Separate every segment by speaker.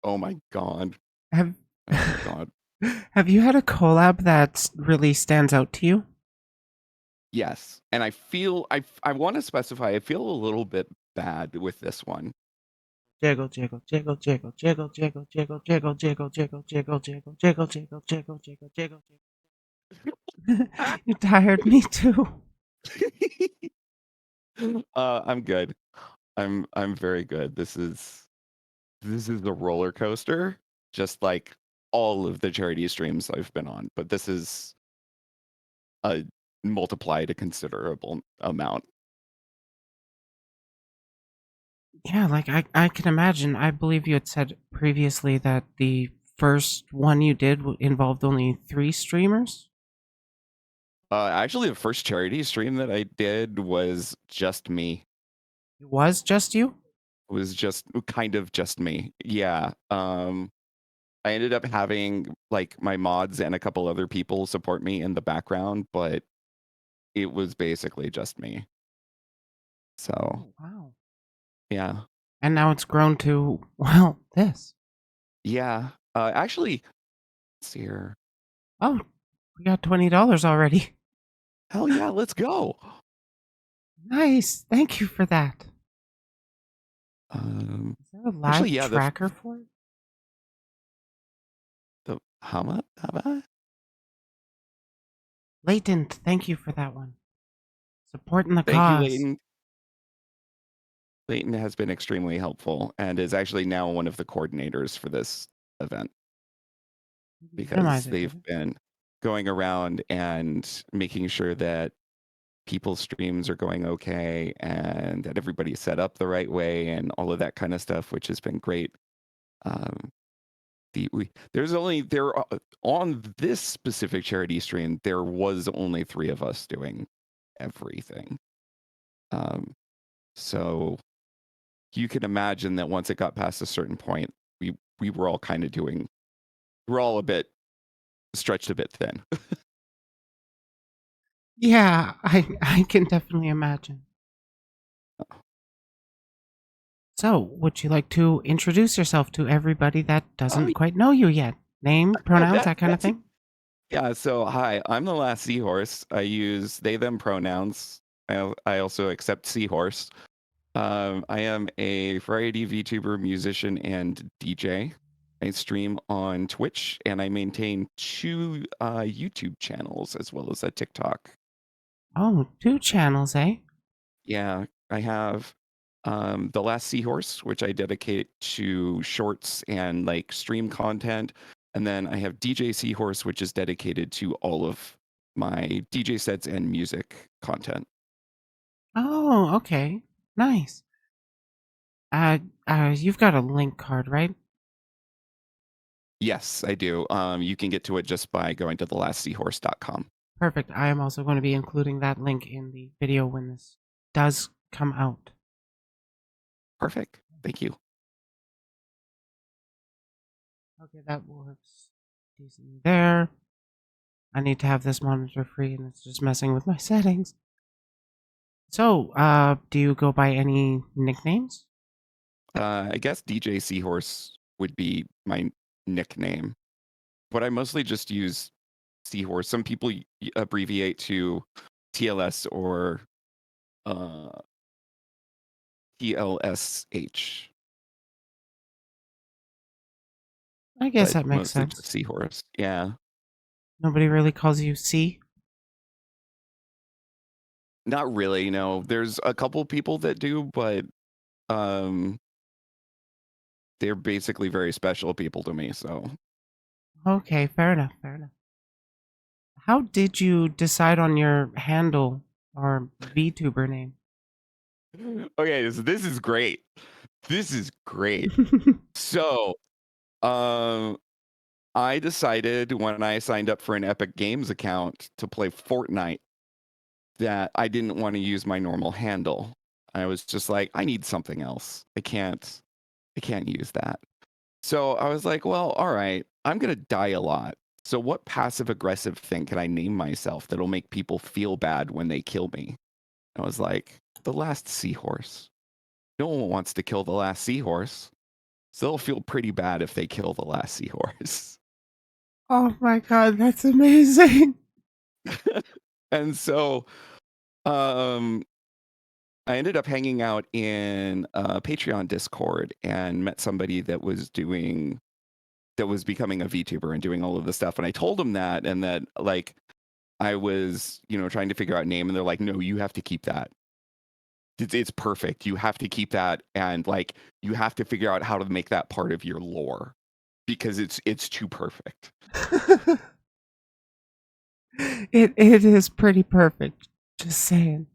Speaker 1: Oh my god.
Speaker 2: Have
Speaker 1: Oh my god.
Speaker 2: have you had a collab that really stands out to you?
Speaker 1: Yes, and I want to specify. I feel a little bit bad with this one.
Speaker 2: Jiggle, jiggle, jiggle, jiggle, jiggle, jiggle, jiggle, jiggle, jiggle, jiggle, jiggle, jiggle, jiggle, jiggle, jiggle, jiggle, jiggle. You tired me too.
Speaker 1: I'm good. I'm very good. This is a roller coaster, just like all of the charity streams I've been on, but this is a multiplied a considerable amount.
Speaker 2: Yeah, like I can imagine. I believe you had said previously that the first one you did involved only 3 streamers.
Speaker 1: Actually, the first charity stream that I did was just me.
Speaker 2: It was just you?
Speaker 1: It was just kind of just me. Yeah. I ended up having like my mods and a couple other people support me in the background, but it was basically just me. So,
Speaker 2: Oh, wow.
Speaker 1: yeah.
Speaker 2: And now it's grown to, well, this.
Speaker 1: Yeah. Actually, let's see here.
Speaker 2: Oh, we got $20 already.
Speaker 1: Hell yeah, let's go.
Speaker 2: Nice. Thank you for that.
Speaker 1: Um,
Speaker 2: Is there a
Speaker 1: actually,
Speaker 2: live
Speaker 1: yeah,
Speaker 2: tracker for it?
Speaker 1: the how much? How about?
Speaker 2: Latent, thank you for that one. Supporting the
Speaker 1: Thank you,
Speaker 2: cause.
Speaker 1: Leighton. Leighton has been extremely helpful and is actually now one of the coordinators for this event because
Speaker 2: Minimize it,
Speaker 1: they've
Speaker 2: did it?
Speaker 1: been going around and making sure that people's streams are going okay and that everybody's set up the right way and all of that kind of stuff, which has been great. Um, there's only there on this specific charity stream, there was only 3 of us doing everything. Um, so you can imagine that once it got past a certain point, we were all kind of doing, we're all a bit stretched a bit thin.
Speaker 2: Yeah, I can definitely imagine. So, would you like to introduce yourself to everybody that
Speaker 1: Oh
Speaker 2: doesn't quite know you yet? Name,
Speaker 1: yeah,
Speaker 2: pronouns, that kind of
Speaker 1: that's
Speaker 2: thing?
Speaker 1: yeah. So hi, I'm TheLastSeahorse. I use they them pronouns. I also accept Seahorse. I am a variety VTuber, musician, and DJ. I stream on Twitch, and I maintain 2 YouTube channels as well as a TikTok.
Speaker 2: Oh, 2 channels, eh?
Speaker 1: Yeah, I have The Last Seahorse, which I dedicate to shorts and like stream content. And then I have DJ Seahorse, which is dedicated to all of my DJ sets and music content.
Speaker 2: Oh, okay. Nice. Uh, you've got a link card, right?
Speaker 1: Yes, I do. You can get to it just by going to TheLastSeahorse.com.
Speaker 2: Perfect. I am also going to be including that link in the video when this does come out.
Speaker 1: Perfect. Thank you.
Speaker 2: Okay, that works decently there. I need to have this monitor free and it's just messing with my settings. So, do you go by any nicknames?
Speaker 1: I guess DJ Seahorse would be my nickname, but I mostly just use Seahorse. Some people abbreviate to TLS or uh, TLSH,
Speaker 2: I guess
Speaker 1: but
Speaker 2: that makes
Speaker 1: mostly just
Speaker 2: sense.
Speaker 1: Seahorse. Yeah,
Speaker 2: Nobody really calls you C.
Speaker 1: not really. No, there's a couple people that do, but um, they're basically very special people to me. So
Speaker 2: Okay, fair enough, fair enough. How did you decide on your handle or VTuber name?
Speaker 1: okay, so this is great. This is great. So, um, I decided when I signed up for an Epic Games account to play Fortnite that I didn't want to use my normal handle. I was just like, I need something else. I can't use that. So I was like, well, all right, I'm gonna die a lot. So what passive aggressive thing can I name myself that'll make people feel bad when they kill me? I was like, the last seahorse. No one wants to kill the last seahorse. So it'll feel pretty bad if they kill the last seahorse.
Speaker 2: Oh my god, that's amazing.
Speaker 1: And so um I ended up hanging out in a Patreon Discord and met somebody that was becoming a VTuber and doing all of this stuff. And I told them that, and that like I was, trying to figure out a name, and they're like, no, you have to keep that. It's perfect. You have to keep that, and like you have to figure out how to make that part of your lore because it's too perfect.
Speaker 2: It is pretty perfect. Just saying.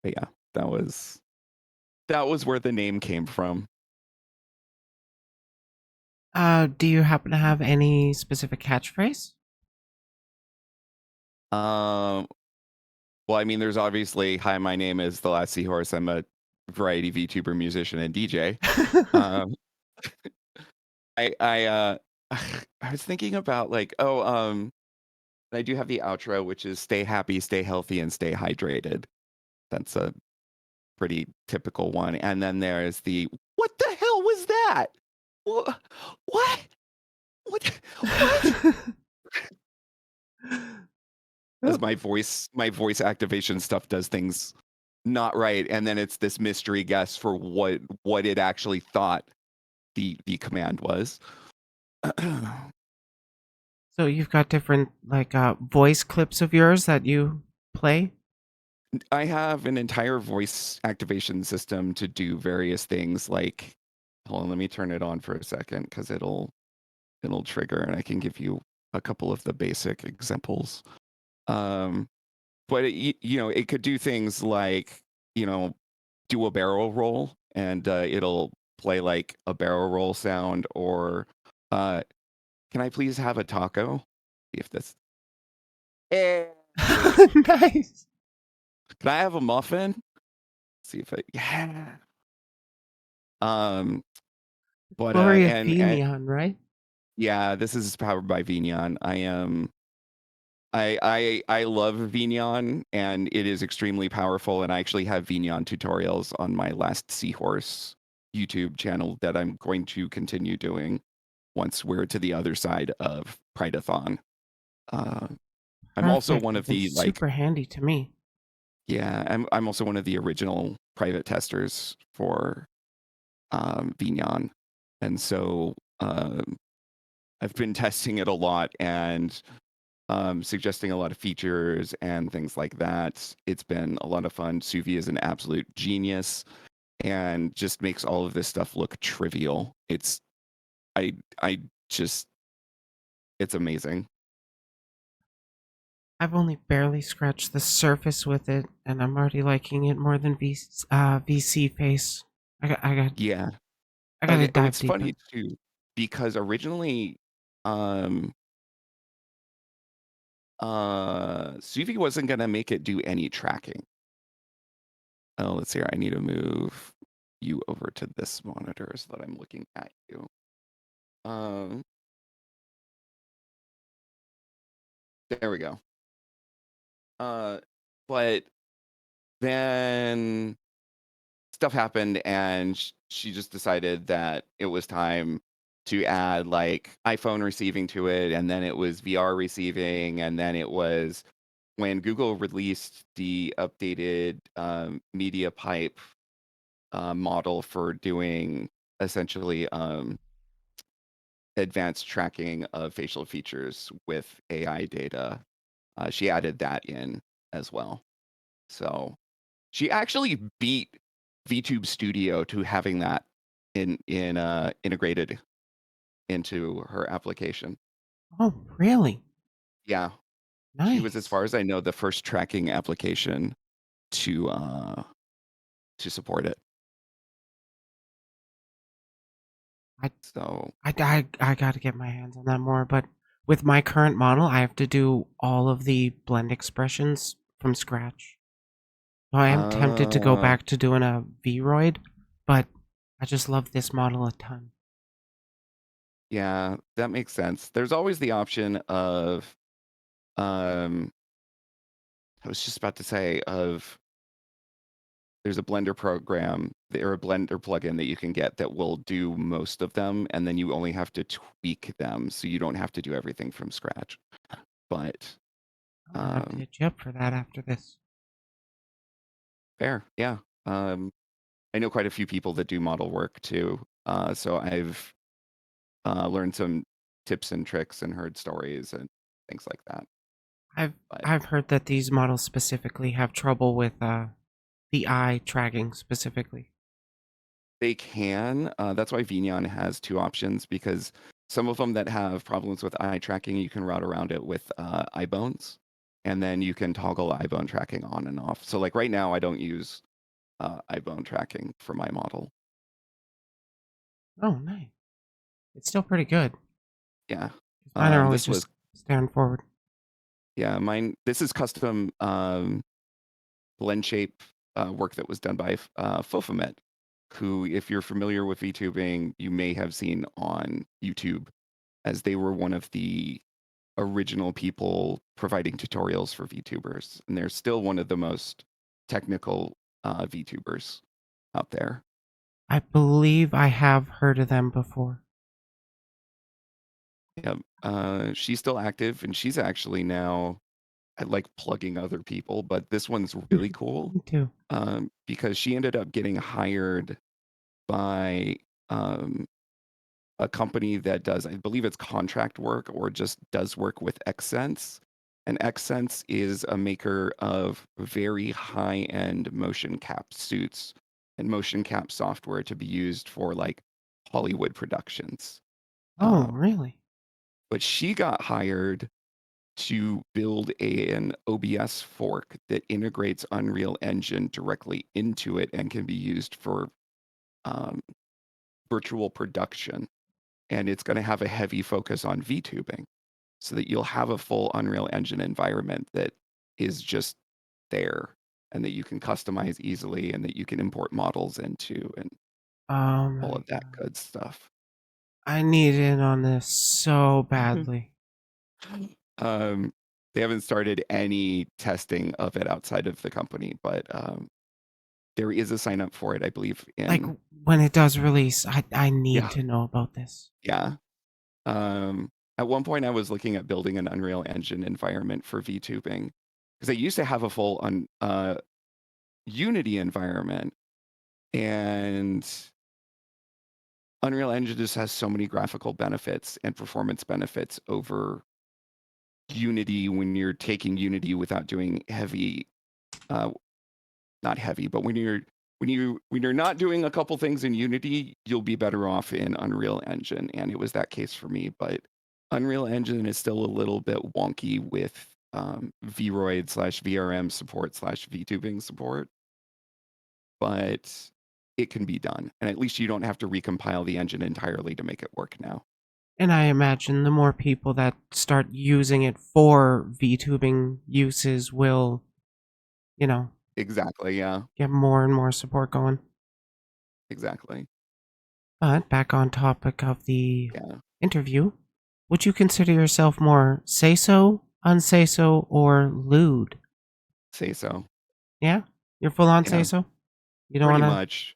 Speaker 1: But yeah, that was where the name came from.
Speaker 2: Do you happen to have any specific catchphrase?
Speaker 1: Um, well, I mean, there's obviously, hi, my name is TheLastSeahorse. I'm a variety VTuber, musician, and DJ. Um, I I was thinking about like, I do have the outro, which is stay happy, stay healthy, and stay hydrated. That's a pretty typical one. And then there's the what the hell was that? Wha- What? What? What? As my voice activation stuff does things not right, and then it's this mystery guess for what it actually thought the command was.
Speaker 2: So you've got different like voice clips of yours that you play?
Speaker 1: I have an entire voice activation system to do various things like hold on, let me turn it on for a second because it'll trigger and I can give you a couple of the basic examples. Um, but it could do things like, do a barrel roll and it'll play like a barrel roll sound or uh, can I please have a taco? See if this. Eh.
Speaker 2: Nice.
Speaker 1: Can I have a muffin? See if I yeah. Um, but
Speaker 2: Glory of
Speaker 1: and
Speaker 2: Fenion, right?
Speaker 1: yeah, this is powered by Vignon. I love Vignon and it is extremely powerful. And I actually have Vignon tutorials on my TheLastSeahorse YouTube channel that I'm going to continue doing once we're to the other side of Prideathon. Uh, I'm also
Speaker 2: Perfect.
Speaker 1: one of
Speaker 2: It's
Speaker 1: the like
Speaker 2: super handy to me.
Speaker 1: yeah, I'm also one of the original private testers for Vignon, and so I've been testing it a lot and suggesting a lot of features and things like that. It's been a lot of fun. Suvi is an absolute genius and just makes all of this stuff look trivial. I just it's amazing.
Speaker 2: I've only barely scratched the surface with it, and I'm already liking it more than VC face.
Speaker 1: Yeah.
Speaker 2: I gotta dive
Speaker 1: It's
Speaker 2: deeper.
Speaker 1: funny too because originally um Suvi wasn't gonna make it do any tracking. Oh, let's see here. I need to move you over to this monitor so that I'm looking at you. Um, there we go. Uh, but then stuff happened and she just decided that it was time to add like iPhone receiving to it, and then it was VR receiving, and then it was when Google released the updated media pipe model for doing essentially advanced tracking of facial features with AI data. She added that in as well. So she actually beat VTube Studio to having that in integrated into her application.
Speaker 2: Oh, really?
Speaker 1: Yeah, she was, as
Speaker 2: Nice.
Speaker 1: far as I know, the first tracking application to support it.
Speaker 2: I
Speaker 1: So
Speaker 2: I gotta get my hands on that more, but with my current model, I have to do all of the blend expressions from scratch. So I am tempted to go
Speaker 1: uh,
Speaker 2: back to doing a Vroid, but I just love this model a ton.
Speaker 1: yeah, that makes sense. There's always the option of um I was just about to say of there's a Blender program or a Blender plugin that you can get that will do most of them, and then you only have to tweak them, so you don't have to do everything from scratch. But
Speaker 2: I'm gonna have to hit you up for that after this.
Speaker 1: fair, yeah. I know quite a few people that do model work too, so I've learned some tips and tricks and heard stories and things like that.
Speaker 2: I've
Speaker 1: But
Speaker 2: I've heard that these models specifically have trouble with the eye tracking specifically.
Speaker 1: they can. That's why Vignon has two options because some of them that have problems with eye tracking, you can route around it with eye bones, and then you can toggle eye bone tracking on and off. So like right now, I don't use eye bone tracking for my model.
Speaker 2: Oh, nice. It's still pretty good.
Speaker 1: Yeah.
Speaker 2: Mine are always
Speaker 1: This was
Speaker 2: just staring forward.
Speaker 1: yeah mine. This is custom blend shape work that was done by Fofamet, who, if you're familiar with VTubing, you may have seen on YouTube, as they were one of the original people providing tutorials for VTubers, and they're still one of the most technical VTubers out there.
Speaker 2: I believe I have heard of them before.
Speaker 1: Yeah, she's still active, and she's actually now, I like plugging other people, but this one's really cool
Speaker 2: Me too.
Speaker 1: because she ended up getting hired by um, a company that does, I believe it's contract work or just does work with Xsense. And Xsense is a maker of very high-end motion cap suits and motion cap software to be used for like Hollywood productions.
Speaker 2: Oh,
Speaker 1: Uh,
Speaker 2: really?
Speaker 1: but she got hired to build an OBS fork that integrates Unreal Engine directly into it and can be used for um, virtual production. And it's going to have a heavy focus on VTubing so that you'll have a full Unreal Engine environment that is just there and that you can customize easily and that you can import models into and
Speaker 2: Oh
Speaker 1: all
Speaker 2: my
Speaker 1: of that
Speaker 2: god.
Speaker 1: good stuff.
Speaker 2: I need in on this so badly.
Speaker 1: um, they haven't started any testing of it outside of the company, but there is a sign up for it, I believe,
Speaker 2: Like
Speaker 1: in
Speaker 2: when it does release, I need
Speaker 1: yeah,
Speaker 2: to know about this.
Speaker 1: yeah. At one point, I was looking at building an Unreal Engine environment for VTubing because I used to have a full Unity environment, and Unreal Engine just has so many graphical benefits and performance benefits over Unity when you're taking Unity without doing heavy, uh, not heavy, but when you're not doing a couple things in Unity, you'll be better off in Unreal Engine, and it was that case for me. But Unreal Engine is still a little bit wonky with Vroid slash VRM support slash VTubing support, but it can be done, and at least you don't have to recompile the engine entirely to make it work now.
Speaker 2: And I imagine the more people that start using it for VTubing uses will, you know,
Speaker 1: Exactly. Yeah.
Speaker 2: get more and more support going.
Speaker 1: Exactly.
Speaker 2: But back on topic of the
Speaker 1: Yeah.
Speaker 2: interview, would you consider yourself more say so, unsay so, or lewd?
Speaker 1: Say so.
Speaker 2: Yeah? You're full on say
Speaker 1: Yeah.
Speaker 2: so? You don't
Speaker 1: Pretty
Speaker 2: wanna
Speaker 1: much.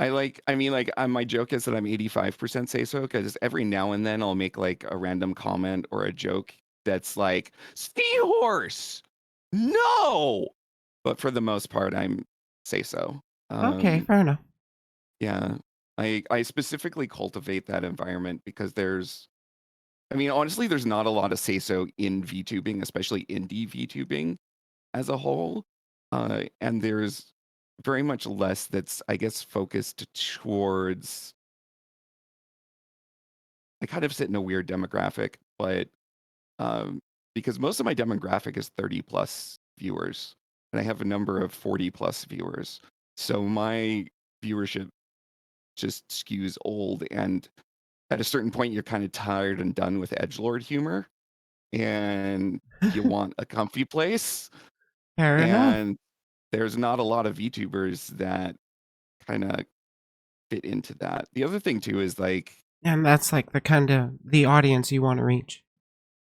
Speaker 1: I mean, like, my joke is that I'm 85% say so because every now and then I'll make like a random comment or a joke that's like, Seahorse! No! But for the most part, I'm say so.
Speaker 2: Okay,
Speaker 1: Um,
Speaker 2: fair enough.
Speaker 1: yeah. I specifically cultivate that environment because I mean, honestly, there's not a lot of say so in VTubing, especially indie VTubing as a whole. And there's very much less that's, I guess, focused towards, I kind of sit in a weird demographic, but um, because most of my demographic is 30 plus viewers, and I have a number of 40 plus viewers. So my viewership just skews old. And at a certain point, you're kind of tired and done with edgelord humor, and you want a comfy place.
Speaker 2: Fair enough.
Speaker 1: And there's not a lot of VTubers that kind of fit into that. The other thing too is like,
Speaker 2: And that's like the kind of the audience you want to reach.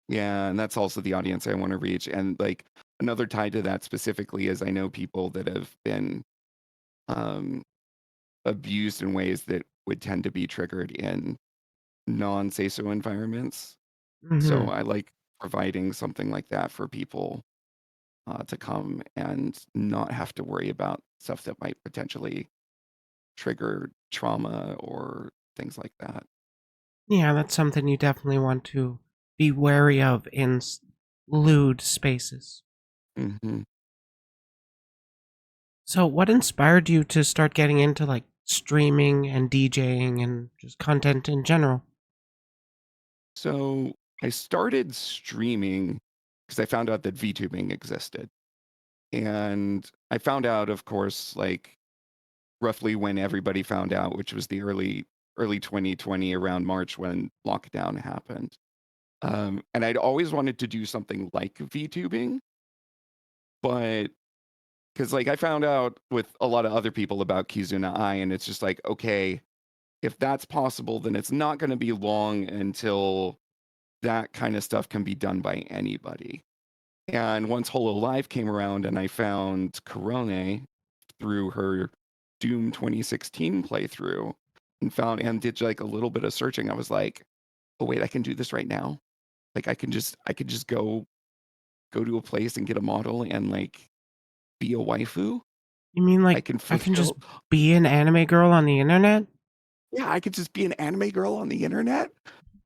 Speaker 1: yeah, and that's also the audience I want to reach. And like another tie to that specifically is I know people that have been um, abused in ways that would tend to be triggered in non-say so environments. So
Speaker 2: Mhm.
Speaker 1: I like providing something like that for people to come and not have to worry about stuff that might potentially trigger trauma or things like that.
Speaker 2: Yeah, that's something you definitely want to be wary of in lewd spaces.
Speaker 1: Hmm.
Speaker 2: So, what inspired you to start getting into like streaming and DJing and just content in general?
Speaker 1: So I started streaming because I found out that VTubing existed. And I found out, of course, like roughly when everybody found out, which was the early 2020 around March when lockdown happened. And I'd always wanted to do something like VTubing, but because like I found out with a lot of other people about Kizuna Ai, and it's just like, okay, if that's possible, then it's not going to be long until that kind of stuff can be done by anybody. And once Hololive came around and I found Korone through her Doom 2016 playthrough and did like a little bit of searching, I was like, oh wait, I can do this right now. Like I could just go to a place and get a model and like be a waifu.
Speaker 2: You mean
Speaker 1: I
Speaker 2: like
Speaker 1: can
Speaker 2: I can just
Speaker 1: fulfill
Speaker 2: be an anime girl on the internet?
Speaker 1: yeah, I could just be an anime girl on the internet.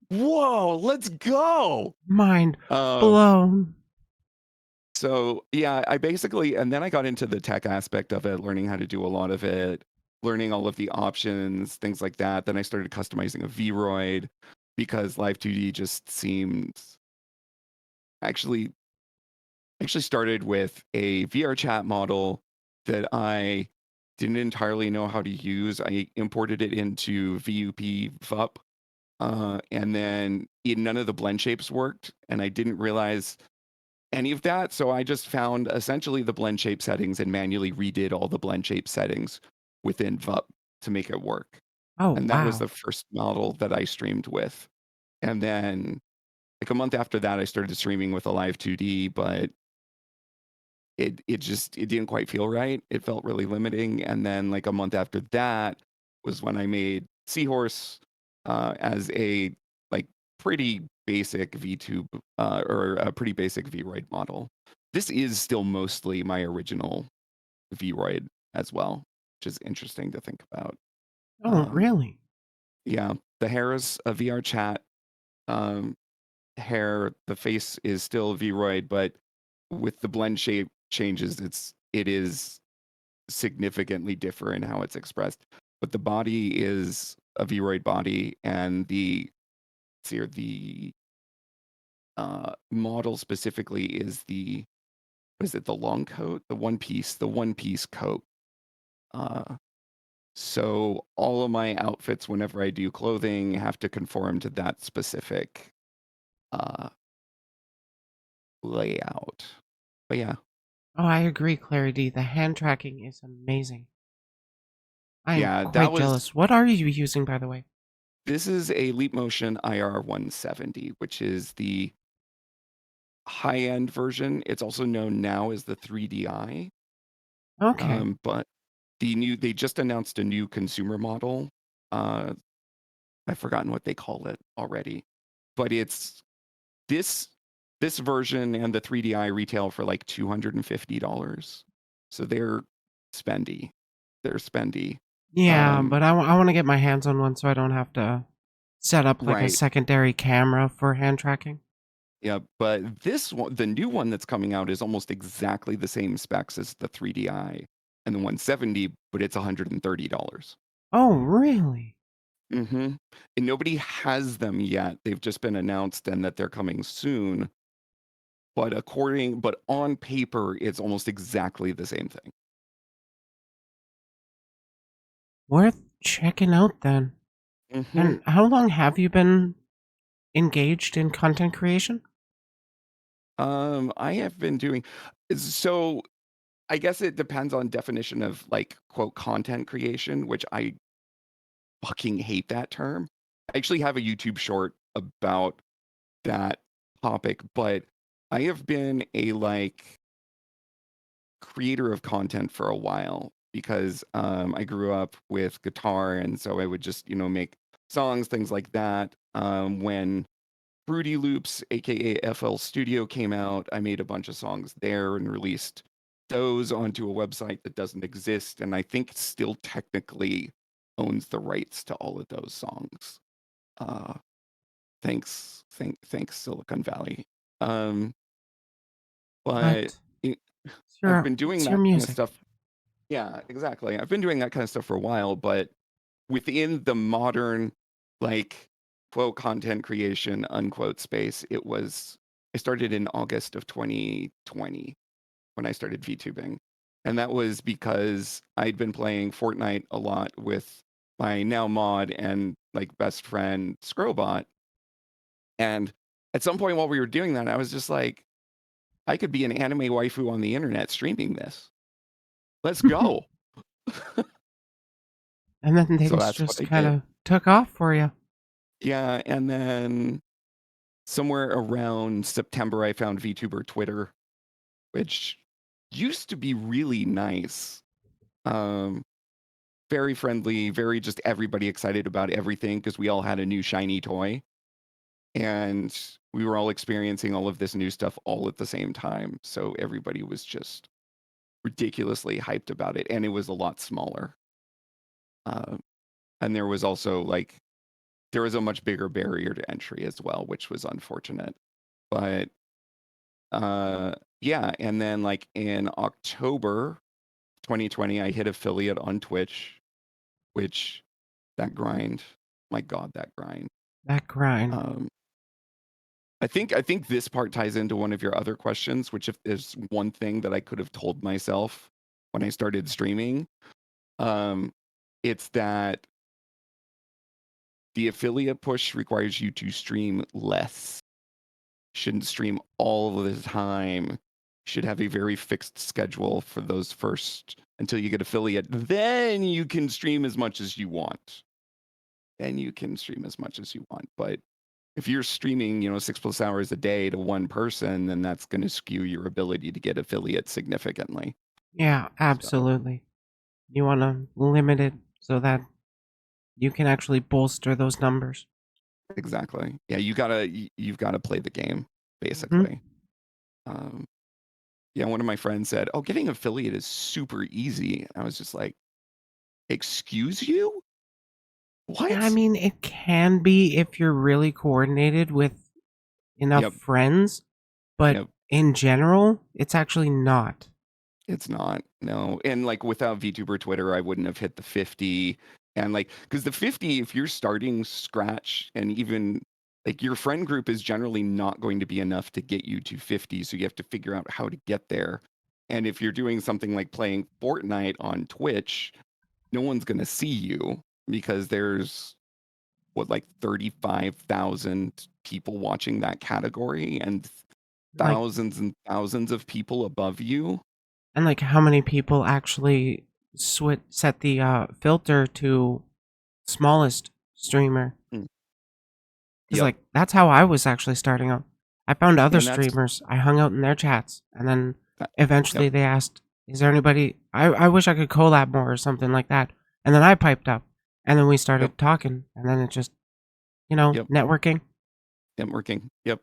Speaker 1: Whoa, let's go.
Speaker 2: Mind
Speaker 1: Um,
Speaker 2: blown.
Speaker 1: so yeah, I basically and then I got into the tech aspect of it, learning how to do a lot of it, learning all of the options, things like that. Then I started customizing a Vroid because Live 2D just seemed actually actually started with a VR chat model that I didn't entirely know how to use. I imported it into VUP VUP, and then none of the blend shapes worked, and I didn't realize any of that. So I just found essentially the blend shape settings and manually redid all the blend shape settings within VUP to make it work.
Speaker 2: Oh,
Speaker 1: And that was
Speaker 2: wow.
Speaker 1: the first model that I streamed with. And then like a month after that, I started streaming with a live 2D, but it didn't quite feel right. It felt really limiting. And then like a month after that was when I made Seahorse as a like pretty basic VTube or a pretty basic Vroid model. This is still mostly my original Vroid as well, which is interesting to think about.
Speaker 2: Oh,
Speaker 1: Um,
Speaker 2: really?
Speaker 1: yeah, the hair is a VR chat um, hair. The face is still Vroid, but with the blend shape changes, it is significantly differ in how it's expressed. But the body is a Vroid body, and the model specifically is the what is it, the long coat, the one piece coat. Uh, so all of my outfits, whenever I do clothing, have to conform to that specific uh, layout. But yeah,
Speaker 2: Oh, I agree, Clary D. The hand tracking is amazing. I am
Speaker 1: yeah,
Speaker 2: quite
Speaker 1: that was.
Speaker 2: jealous. What are you using, by the way?
Speaker 1: This is a Leap Motion IR 170, which is the high-end version. It's also known now as the 3DI.
Speaker 2: Okay.
Speaker 1: But they just announced a new consumer model. Uh, I've forgotten what they call it already, but it's this this version and the 3DI retail for like $250. So they're spendy. They're spendy.
Speaker 2: Yeah,
Speaker 1: Um,
Speaker 2: but I want to get my hands on one so I don't have to set up like a
Speaker 1: right.
Speaker 2: secondary camera for hand tracking.
Speaker 1: Yeah, but this one, the new one that's coming out is almost exactly the same specs as the 3DI and the 170, but it's $130.
Speaker 2: Oh, really?
Speaker 1: Mm-hmm. And nobody has them yet. They've just been announced and that they're coming soon. But on paper, it's almost exactly the same thing.
Speaker 2: Worth checking out then.
Speaker 1: Mm-hmm.
Speaker 2: And how long have you been engaged in content creation?
Speaker 1: I have been doing so. I guess it depends on definition of like quote content creation, which I fucking hate that term. I actually have a YouTube short about that topic, but I have been a like creator of content for a while. because I grew up with guitar, and so I would just make songs, things like that. When Fruity Loops, aka FL Studio, came out, I made a bunch of songs there and released those onto a website that doesn't exist, and I think still technically owns the rights to all of those songs. Uh, thanks Silicon Valley. Um, but
Speaker 2: But
Speaker 1: it, I've been doing
Speaker 2: it's your
Speaker 1: that kind of
Speaker 2: music.
Speaker 1: stuff. Yeah, exactly. I've been doing that kind of stuff for a while, but within the modern, like, quote, content creation, unquote, space, I started in August of 2020 when I started VTubing. And that was because I'd been playing Fortnite a lot with my now mod and like best friend Scrobot. And at some point while we were doing that, I was just like, I could be an anime waifu on the internet streaming this. Let's go.
Speaker 2: And then
Speaker 1: So
Speaker 2: things
Speaker 1: that's what
Speaker 2: just
Speaker 1: I
Speaker 2: kind
Speaker 1: did.
Speaker 2: of took off for you.
Speaker 1: Yeah, and then somewhere around September, I found VTuber Twitter, which used to be really nice. Um, Very friendly, very just everybody excited about everything because we all had a new shiny toy. And we were all experiencing all of this new stuff all at the same time. So everybody was just ridiculously hyped about it. And it was a lot smaller. Uh, and there was also there was a much bigger barrier to entry as well, which was unfortunate. But yeah, and then like in October 2020, I hit affiliate on Twitch, which that grind, my God, that grind.
Speaker 2: That grind.
Speaker 1: Um, I think this part ties into one of your other questions, which if there's one thing that I could have told myself when I started streaming, um, it's that the affiliate push requires you to stream less. Shouldn't stream all of the time. Should have a very fixed schedule for those first until you get affiliate. Then you can stream as much as you want. Then you can stream as much as you want. But if you're streaming, 6+ hours a day to one person, then that's going to skew your ability to get affiliate significantly.
Speaker 2: Yeah,
Speaker 1: So
Speaker 2: absolutely. You want to limit it so that you can actually bolster those numbers.
Speaker 1: exactly. Yeah, you've gotta play the game,
Speaker 2: Hmm.
Speaker 1: basically. Um, yeah, one of my friends said, "Oh, getting affiliate is super easy." I was just like, "Excuse you?
Speaker 2: Yeah, I
Speaker 1: What?"
Speaker 2: mean, it can be if you're really coordinated with enough
Speaker 1: Yep,
Speaker 2: friends, but
Speaker 1: yep.
Speaker 2: in general, it's actually not.
Speaker 1: It's not. No. And like without VTuber Twitter, I wouldn't have hit the 50. And like, because the 50, if you're starting scratch and even like your friend group is generally not going to be enough to get you to 50. So you have to figure out how to get there. And if you're doing something like playing Fortnite on Twitch, no one's going to see you because there's what, like 35,000 people watching that category and
Speaker 2: Like,
Speaker 1: thousands and thousands of people above you.
Speaker 2: and like how many people actually set the filter to smallest streamer?
Speaker 1: Mm.
Speaker 2: Because
Speaker 1: Yep.
Speaker 2: like that's how I was actually starting out. I found other
Speaker 1: And that's
Speaker 2: streamers. I hung out in their chats, and then
Speaker 1: that. Yep.
Speaker 2: eventually they asked, "Is there anybody? I wish I could collab more or something like that." And then I piped up, and then we
Speaker 1: Yep.
Speaker 2: started talking, and then it just
Speaker 1: Yep.
Speaker 2: networking.
Speaker 1: Networking. Yep.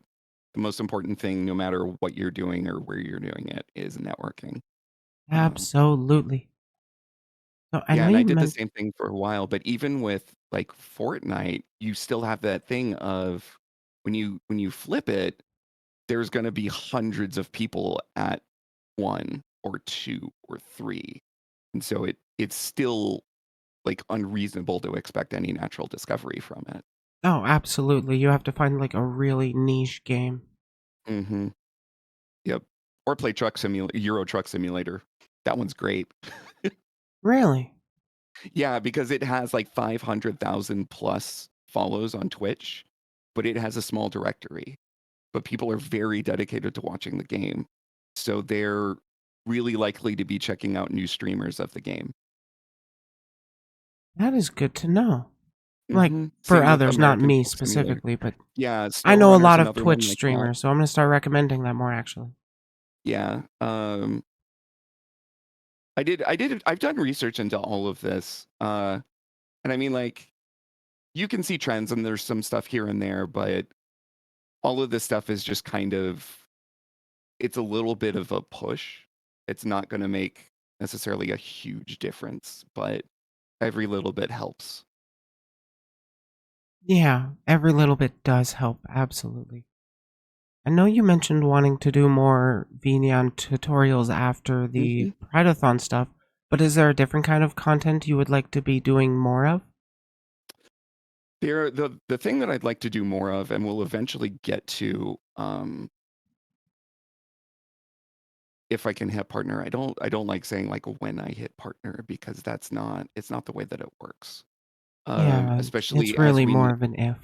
Speaker 1: The most important thing, no matter what you're doing or where you're doing it, is networking. Um,
Speaker 2: Absolutely. So I
Speaker 1: yeah,
Speaker 2: know
Speaker 1: and I
Speaker 2: you
Speaker 1: did the
Speaker 2: meant
Speaker 1: same thing for a while, but even with like Fortnite, you still have that thing of when you flip it, there's going to be hundreds of people at one or two or three, and so it's still like unreasonable to expect any natural discovery from it.
Speaker 2: oh, absolutely. You have to find like a really niche game.
Speaker 1: Hmm. Yep. Or play Euro Truck Simulator. That one's great.
Speaker 2: Really?
Speaker 1: Yeah, because it has like 500,000 plus follows on Twitch, but it has a small directory. But people are very dedicated to watching the game. So they're really likely to be checking out new streamers of the game.
Speaker 2: That is good to know. Like for
Speaker 1: Same with
Speaker 2: others, not
Speaker 1: American
Speaker 2: me
Speaker 1: Truck Simulator.
Speaker 2: specifically, but
Speaker 1: Yeah,
Speaker 2: I know a
Speaker 1: SnowRunner's
Speaker 2: lot of
Speaker 1: another one
Speaker 2: Twitch
Speaker 1: like that.
Speaker 2: streamers, so I'm gonna start recommending that more actually.
Speaker 1: Yeah. I've done research into all of this. And I mean, like, you can see trends and there's some stuff here and there, but all of this stuff is just kind of, it's a little bit of a push. It's not going to make necessarily a huge difference, but every little bit helps.
Speaker 2: Yeah, every little bit does help, absolutely. I know you mentioned wanting to do more Vigneon tutorials after the
Speaker 1: Hmm.
Speaker 2: Prideathon stuff, but is there a different kind of content you would like to be doing more of?
Speaker 1: The thing that I'd like to do more of, and we'll eventually get to, if I can hit partner. I don't like saying like when I hit partner because it's not the way that it works.
Speaker 2: Yeah, it's
Speaker 1: Especially as
Speaker 2: really
Speaker 1: we
Speaker 2: more of an if.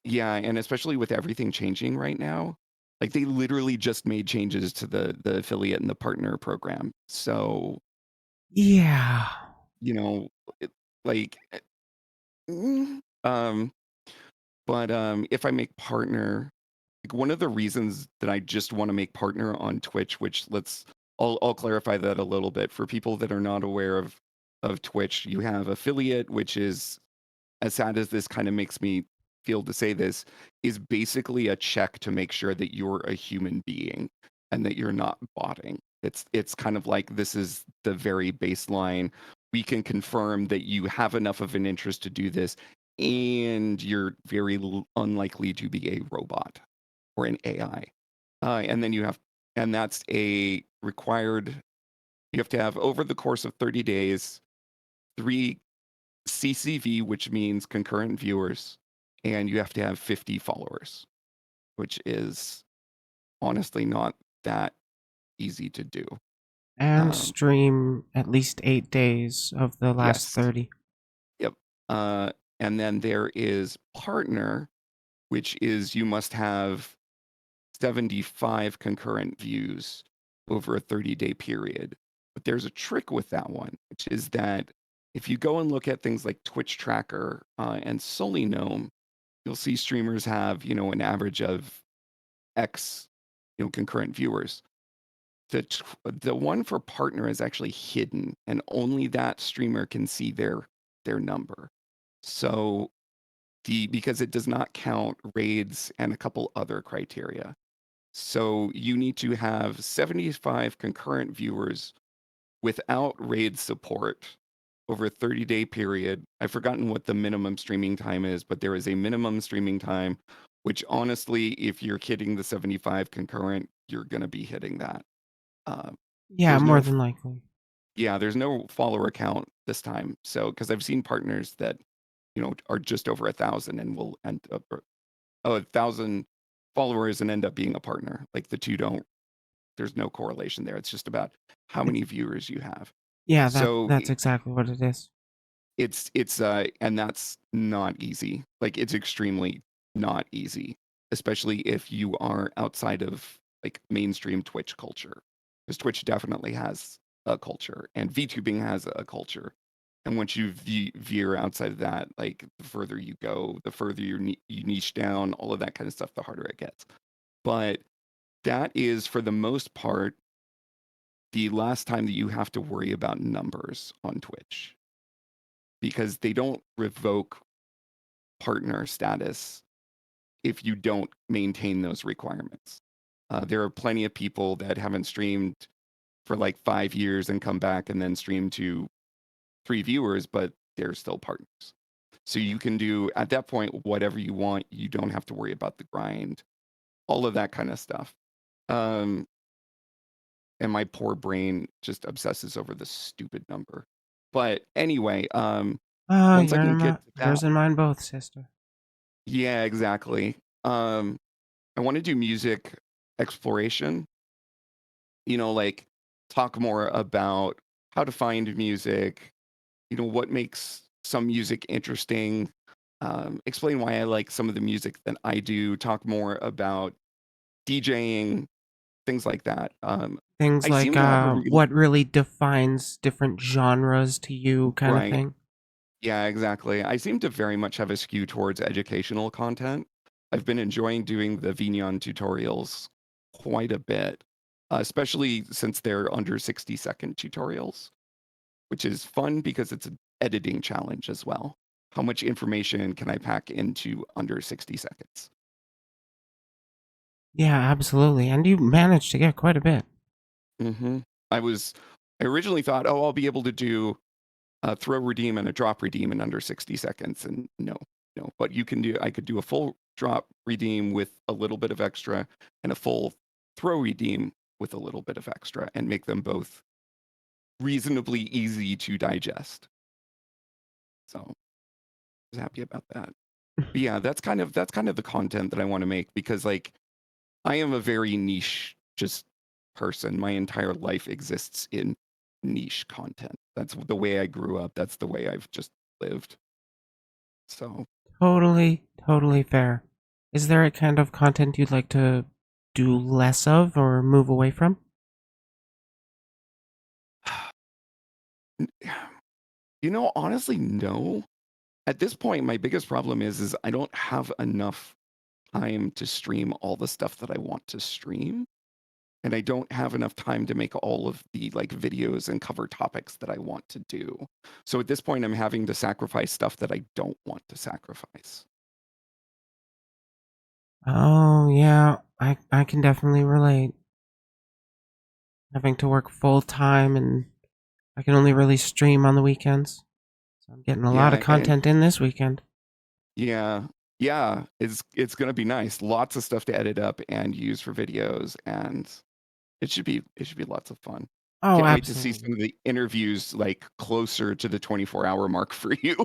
Speaker 1: Yeah, and especially with everything changing right now, like they literally just made changes to the affiliate and the partner program. So,
Speaker 2: Yeah.
Speaker 1: you know, it, like, mm, um, but if I make partner, like one of the reasons that I just want to make partner on Twitch, which I'll clarify that a little bit for people that are not aware of Twitch. You have affiliate, which is, as sad as this kind of makes me feel to say this, is basically a check to make sure that you're a human being and that you're not botting. It's kind of like this is the very baseline. We can confirm that you have enough of an interest to do this, and you're very unlikely to be a robot or an AI. And then and that's a required. You have to have over the course of 30 days, 3 CCV, which means concurrent viewers, and you have to have 50 followers, which is honestly not that easy to do.
Speaker 2: And
Speaker 1: Um,
Speaker 2: stream at least 8 days of the last
Speaker 1: yes,
Speaker 2: 30.
Speaker 1: yep. Uh, and then there is partner, which is you must have 75 concurrent views over a 30-day period. But there's a trick with that one, which is that if you go and look at things like Twitch Tracker and Solinome, you'll see streamers have, an average of X, concurrent viewers. The one for partner is actually hidden, and only that streamer can see their number. So because it does not count raids and a couple other criteria. So you need to have 75 concurrent viewers without raid support over a 30-day period. I've forgotten what the minimum streaming time is, but there is a minimum streaming time, which honestly, if you're hitting the 75 concurrent, you're going to be hitting that. Uh,
Speaker 2: Yeah,
Speaker 1: there's
Speaker 2: more
Speaker 1: no,
Speaker 2: than likely.
Speaker 1: yeah, there's no follower count this time. So, because I've seen partners that, are just over 1,000 and will end up, 1,000 followers and end up being a partner. Like the two don't, there's no correlation there. It's just about how many viewers you have.
Speaker 2: Yeah,
Speaker 1: So
Speaker 2: that's exactly what it is.
Speaker 1: and that's not easy. Like it's extremely not easy, especially if you are outside of like mainstream Twitch culture. Because Twitch definitely has a culture and VTubing has a culture. And once you veer outside of that, like the further you go, the further you niche down, all of that kind of stuff, the harder it gets. But that is, for the most part, the last time that you have to worry about numbers on Twitch because they don't revoke partner status if you don't maintain those requirements. There are plenty of people that haven't streamed for like 5 years and come back and then stream to 3 viewers, but they're still partners. So you can do at that point whatever you want. You don't have to worry about the grind, all of that kind of stuff. Um, and my poor brain just obsesses over this stupid number. But anyway,
Speaker 2: Oh,
Speaker 1: once I can get to that,
Speaker 2: yours and mine both, sister.
Speaker 1: yeah, exactly. I want to do music exploration, like talk more about how to find music, what makes some music interesting, explain why I like some of the music that I do, talk more about DJing, things like that.
Speaker 2: Things
Speaker 1: I
Speaker 2: like
Speaker 1: seem to have a real
Speaker 2: what really defines different genres to you kind of
Speaker 1: right.
Speaker 2: thing.
Speaker 1: Yeah, exactly. I seem to very much have a skew towards educational content. I've been enjoying doing the Vigneon tutorials quite a bit, especially since they're under 60-second tutorials. which is fun because it's an editing challenge as well. How much information can I pack into under 60 seconds?
Speaker 2: Yeah, absolutely. And you managed to get quite a bit.
Speaker 1: hmm I was, I originally thought, oh, I'll be able to do a throw redeem and a drop redeem in under 60 seconds. And no, but I could do a full drop redeem with a little bit of extra and a full throw redeem with a little bit of extra and make them both reasonably easy to digest. So I was happy about that. But yeah, that's kind of the content that I want to make because like I am a very niche just person. My entire life exists in niche content. That's the way I grew up. That's the way I've just lived. So
Speaker 2: Totally, totally fair. Is there a kind of content you'd like to do less of or move away from?
Speaker 1: honestly, no. At this point, my biggest problem is I don't have enough time to stream all the stuff that I want to stream. And I don't have enough time to make all of the like videos and cover topics that I want to do. So at this point, I'm having to sacrifice stuff that I don't want to sacrifice.
Speaker 2: Oh, yeah, I can definitely relate. Having to work full time and I can only really stream on the weekends. So I'm getting a lot of
Speaker 1: Yeah, and
Speaker 2: content in this weekend.
Speaker 1: yeah, yeah, it's gonna be nice. Lots of stuff to edit up and use for videos, and it should be lots of fun.
Speaker 2: Oh,
Speaker 1: Can't wait to see
Speaker 2: absolutely.
Speaker 1: some of the interviews like closer to the 24-hour mark for you.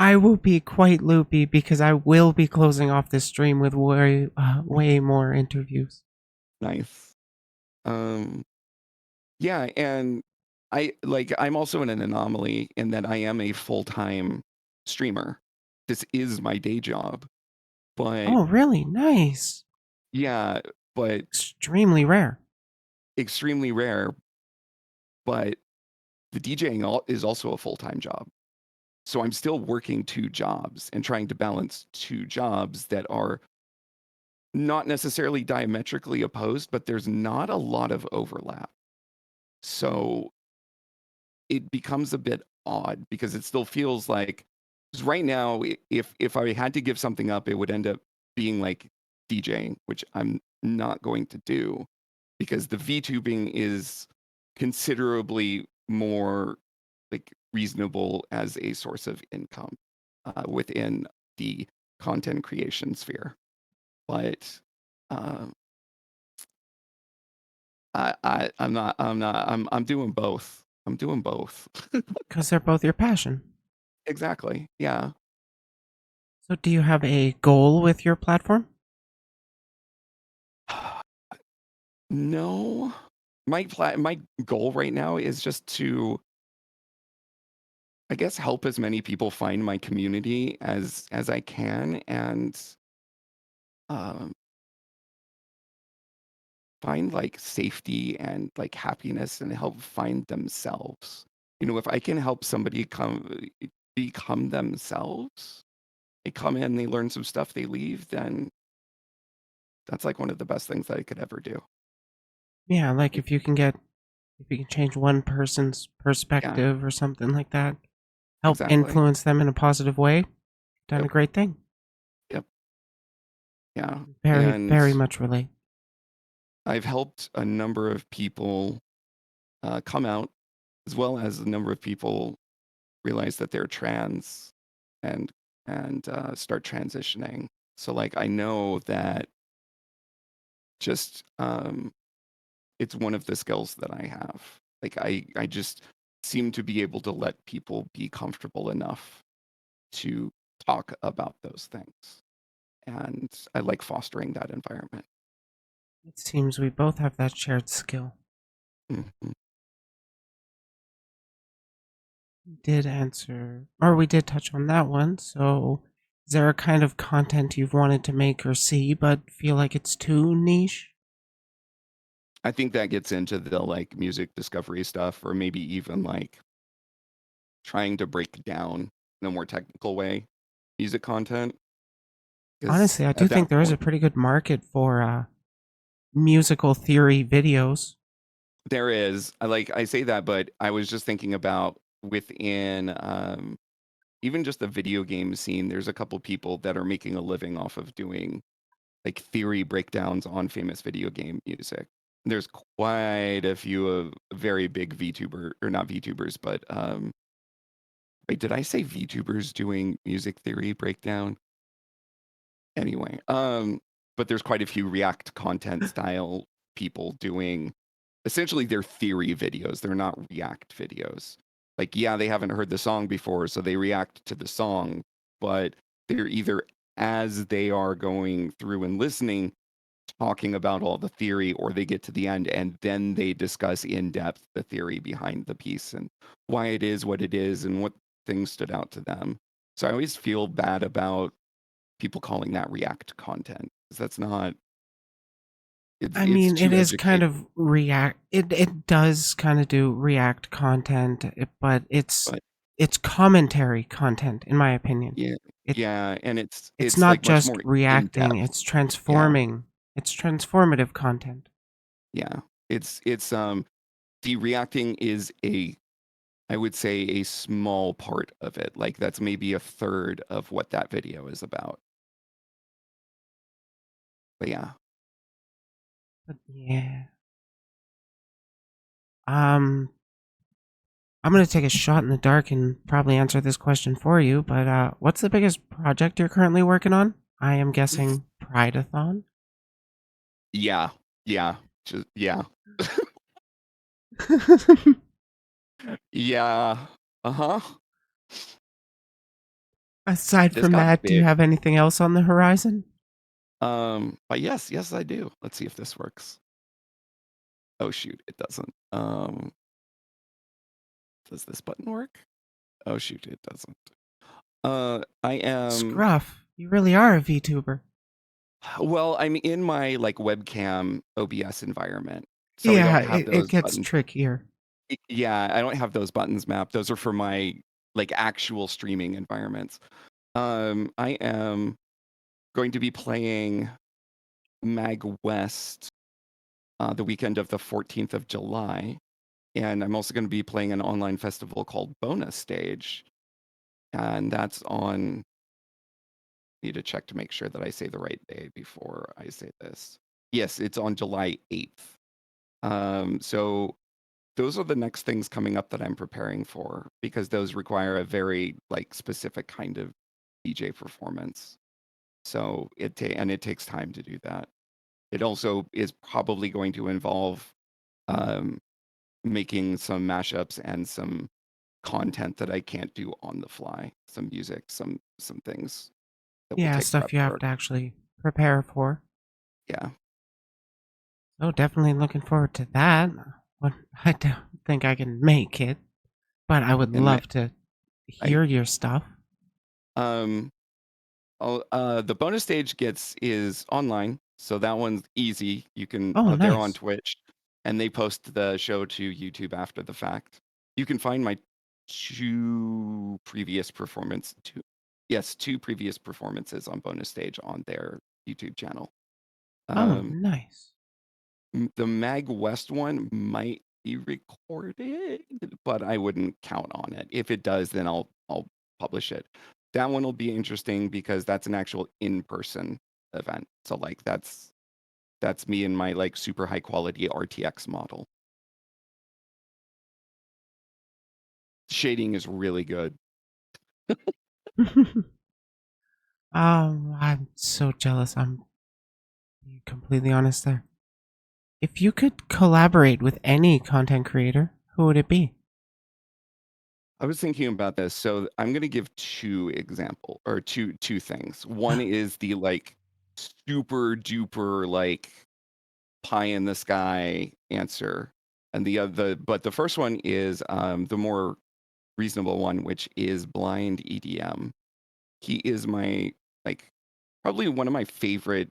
Speaker 2: I will be quite loopy because I will be closing off this stream with way more interviews.
Speaker 1: Nice. Um, yeah, and I'm also in an anomaly in that I am a full-time streamer. This is my day job, but
Speaker 2: Oh, really? Nice.
Speaker 1: yeah, but
Speaker 2: Extremely rare.
Speaker 1: extremely rare. But the DJing is also a full-time job. So I'm still working two jobs and trying to balance two jobs that are not necessarily diametrically opposed, but there's not a lot of overlap. So it becomes a bit odd because it still feels like 'cause right now, if I had to give something up, it would end up being like DJing, which I'm not going to do because the VTubing is considerably more like reasonable as a source of income within the content creation sphere. But uh, I'm doing both. I'm doing both.
Speaker 2: Because they're both your passion.
Speaker 1: Exactly. Yeah.
Speaker 2: So, do you have a goal with your platform?
Speaker 1: No. My goal right now is just to, I guess, help as many people find my community as I can and um, find like safety and like happiness and help find themselves. If I can help somebody become themselves, they come in, they learn some stuff, they leave, then that's like one of the best things that I could ever do.
Speaker 2: Yeah, like
Speaker 1: Like,
Speaker 2: if you can change one person's
Speaker 1: yeah,
Speaker 2: perspective or something like that, help
Speaker 1: exactly.
Speaker 2: influence them in a positive way, done a
Speaker 1: Yep.
Speaker 2: great thing.
Speaker 1: Yep. Yeah.
Speaker 2: Very,
Speaker 1: And
Speaker 2: very much relate.
Speaker 1: I've helped a number of people come out, as well as a number of people realize that they're trans and start transitioning. So like I know that just it's one of the skills that I have. Like I just seem to be able to let people be comfortable enough to talk about those things. And I like fostering that environment.
Speaker 2: It seems we both have that shared skill.
Speaker 1: Mhm.
Speaker 2: We did answer, or we did touch on that one. So, is there a kind of content you've wanted to make or see but feel like it's too niche?
Speaker 1: I think that gets into the like music discovery stuff, or maybe even like trying to break down in a more technical way music content. Because
Speaker 2: Honestly, I do
Speaker 1: at
Speaker 2: think
Speaker 1: that
Speaker 2: there is a
Speaker 1: point,
Speaker 2: pretty good market for musical theory videos.
Speaker 1: There is. I say that, but I was just thinking about within even just the video game scene, there's a couple people that are making a living off of doing like theory breakdowns on famous video game music. There's quite a few of very big VTuber or not VTubers, but wait, did I say VTubers doing music theory breakdown? Anyway, but there's quite a few React content style people doing essentially their theory videos. They're not React videos. Like, yeah, they haven't heard the song before, so they react to the song, but they're either as they are going through and listening, talking about all the theory, or they get to the end and then they discuss in depth the theory behind the piece and why it is what it is and what things stood out to them. So I always feel bad about people calling that React content, 'cause that's not
Speaker 2: I
Speaker 1: it's
Speaker 2: mean, it
Speaker 1: too
Speaker 2: is kind
Speaker 1: educated,
Speaker 2: of React. It does kind of do React content, but
Speaker 1: but
Speaker 2: it's commentary content, in my opinion.
Speaker 1: yeah,
Speaker 2: It
Speaker 1: yeah, and
Speaker 2: it's
Speaker 1: it's
Speaker 2: not
Speaker 1: like much
Speaker 2: just
Speaker 1: more in
Speaker 2: reacting.
Speaker 1: depth.
Speaker 2: It's
Speaker 1: Yeah,
Speaker 2: transforming. It's transformative content.
Speaker 1: yeah. It's the reacting is a I would say a small part of it. Like that's maybe a third of what that video is about. But yeah.
Speaker 2: But yeah, um, I'm gonna take a shot in the dark and probably answer this question for you. But what's the biggest project you're currently working on? I am guessing Prideathon.
Speaker 1: Yeah. Yeah. Just yeah. Yeah. Uh-huh.
Speaker 2: Aside
Speaker 1: This
Speaker 2: from
Speaker 1: got
Speaker 2: that, do you
Speaker 1: big.
Speaker 2: have anything else on the horizon?
Speaker 1: But yes, I do. Let's see if this works. Oh shoot, it doesn't. Does this button work? Oh shoot, it doesn't. I am
Speaker 2: Scruff, you really are a VTuber.
Speaker 1: well, I'm in my like webcam OBS environment. So I
Speaker 2: Yeah,
Speaker 1: don't have
Speaker 2: it
Speaker 1: those
Speaker 2: gets
Speaker 1: buttons.
Speaker 2: trickier.
Speaker 1: Yeah, I don't have those buttons mapped. Those are for my like actual streaming environments. I am going to be playing Mag West the weekend of the 14th of July. And I'm also going to be playing an online festival called Bonus Stage. And that's on, need to check to make sure that I say the right day before I say this. Yes, it's on July 8th. So those are the next things coming up that I'm preparing for because those require a very like specific kind of DJ performance. So and it takes time to do that. It also is probably going to involve um, making some mashups and some content that I can't do on the fly. Some music, some things that will
Speaker 2: Yeah,
Speaker 1: take prep
Speaker 2: stuff you have
Speaker 1: work.
Speaker 2: to actually prepare for.
Speaker 1: Yeah,
Speaker 2: Oh, definitely looking forward to that. Well, I don't think I can make it, but I would
Speaker 1: and
Speaker 2: love to
Speaker 1: I
Speaker 2: hear your stuff.
Speaker 1: um the bonus stage gets is online, so that one's easy. You can
Speaker 2: Oh,
Speaker 1: they're on
Speaker 2: nice.
Speaker 1: Twitch, and they post the show to YouTube after the fact. You can find my two previous performance two yes two previous performances on bonus stage on their YouTube channel.
Speaker 2: Oh,
Speaker 1: Um,
Speaker 2: nice.
Speaker 1: the Mag West one might be recorded, but I wouldn't count on it. If it does, then I'll publish it. That one will be interesting because that's an actual in-person event. So like that's me and my like super high quality RTX model. Shading is really good.
Speaker 2: I'm so jealous. I'm being completely honest there. If you could collaborate with any content creator, who would it be?
Speaker 1: I was thinking about this. So I'm going to give two example or two things. One is the like super duper like pie in the sky answer. And but the first one is the more reasonable one, which is blind EDM. He is my like probably one of my favorite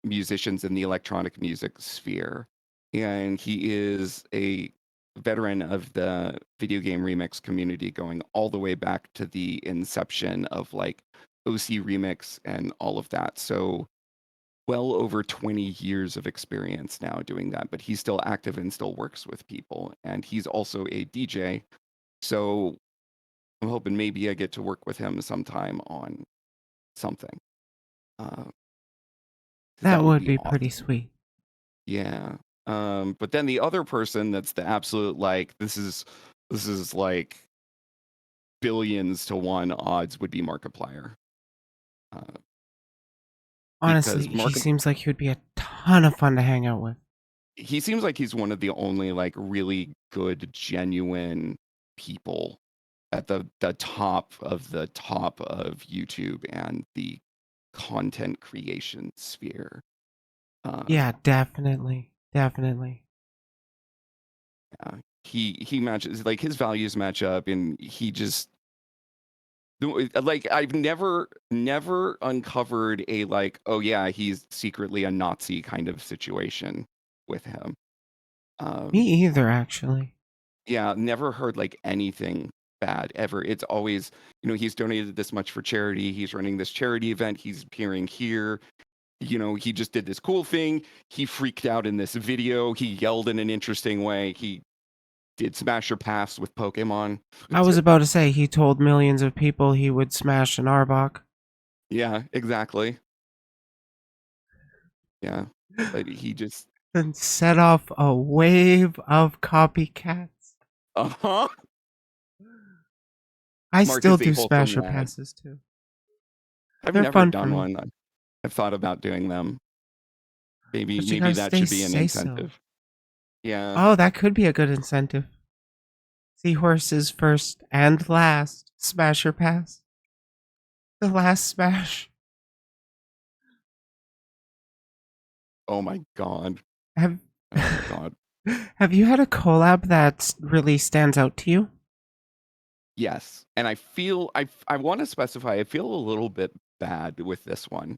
Speaker 1: musicians in the electronic music sphere. And he is a veteran of the video game remix community going all the way back to the inception of like OC remix and all of that. So well over 20 years of experience now doing that, but he's still active and still works with people. And he's also a DJ. So I'm hoping maybe I get to work with him sometime on something. Because
Speaker 2: That
Speaker 1: that would
Speaker 2: would
Speaker 1: be
Speaker 2: be pretty
Speaker 1: awesome.
Speaker 2: sweet.
Speaker 1: Yeah. But then the other person that's the absolute like this is like billions to one odds would be Markiplier. Uh,
Speaker 2: Honestly,
Speaker 1: because
Speaker 2: he seems like he would be a ton of fun to hang out with.
Speaker 1: he seems like he's one of the only like really good, genuine people at the top of YouTube and the content creation sphere.
Speaker 2: Yeah, definitely. Definitely.
Speaker 1: Yeah, he matches like his values match up, and he just like I've never uncovered a like, oh yeah, he's secretly a Nazi kind of situation with him.
Speaker 2: Me
Speaker 1: Um,
Speaker 2: either, actually.
Speaker 1: yeah, never heard like anything bad ever. It's always, he's donated this much for charity. He's running this charity event. He's appearing here. He just did this cool thing. He freaked out in this video. He yelled in an interesting way. He did smash or pass with Pokemon.
Speaker 2: I was about to say he told millions of people he would smash an Arbok.
Speaker 1: Yeah, exactly. Yeah. But he just,
Speaker 2: And set off a wave of copycats.
Speaker 1: uh-huh.
Speaker 2: I
Speaker 1: Mark
Speaker 2: still
Speaker 1: is a
Speaker 2: do
Speaker 1: wholesome
Speaker 2: smasher
Speaker 1: lad.
Speaker 2: passes too.
Speaker 1: I've
Speaker 2: They're
Speaker 1: never
Speaker 2: fun for
Speaker 1: done
Speaker 2: me.
Speaker 1: one. I've thought about doing them. Maybe
Speaker 2: But you
Speaker 1: maybe
Speaker 2: gotta
Speaker 1: that
Speaker 2: stay
Speaker 1: should be an
Speaker 2: say so.
Speaker 1: incentive. Yeah.
Speaker 2: Oh, that could be a good incentive. Seahorse's first and last smasher pass. The last smash.
Speaker 1: Oh my god.
Speaker 2: Have
Speaker 1: Oh my god.
Speaker 2: Have you had a collab that really stands out to you?
Speaker 1: Yes. And I want to specify I feel a little bit bad with this one,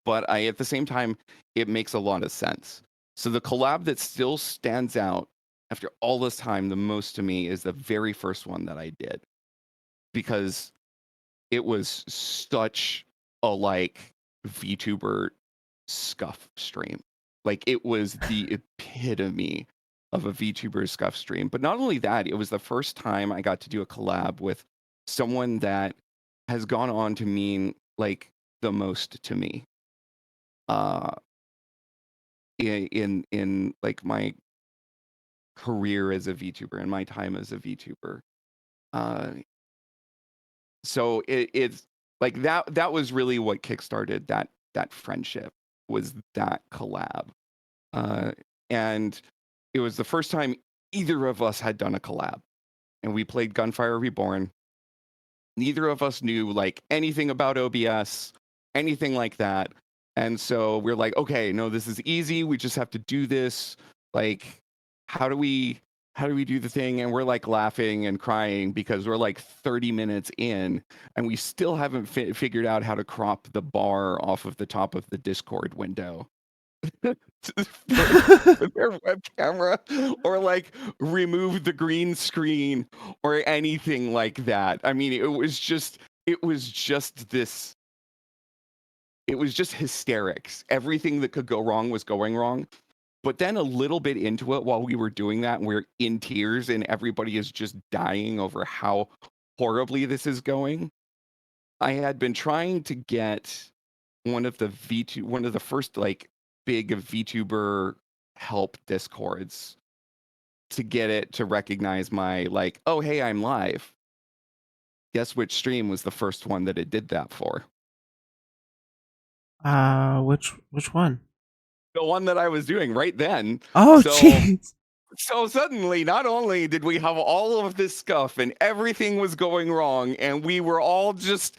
Speaker 1: but I at the same time it makes a lot of sense. So the collab that still stands out after all this time the most to me is the very first one that I did, because it was such a like VTuber scuff stream. Like it was the epitome of a VTuber scuff stream. But not only that, it was the first time I got to do a collab with someone that has gone on to mean like the most to me. Uh in like my career as a VTuber and my time as a VTuber. Uh so it's like that was really what kickstarted that friendship, was that collab. Uh and it was the first time either of us had done a collab, and we played Gunfire Reborn. Neither of us knew like anything about OBS, anything like that. And so we're like, okay, no, this is easy. We just have to do this. Like, how do we do the thing? And we're like laughing and crying because we're like 30 minutes in and we still haven't figured out how to crop the bar off of the top of the Discord window for their web camera, or like remove the green screen or anything like that. I mean, it was just this it was just hysterics. Everything that could go wrong was going wrong. But then a little bit into it, while we were doing that and we're in tears and everybody is just dying over how horribly this is going, I had been trying to get one of the first like big VTuber help discords to get it to recognize my like, oh hey, I'm live. Guess which stream was the first one that it did that for?
Speaker 2: Which one?
Speaker 1: The one that I was doing right then.
Speaker 2: Oh,
Speaker 1: So
Speaker 2: jeez.
Speaker 1: so suddenly, not only did we have all of this stuff and everything was going wrong, and we were all just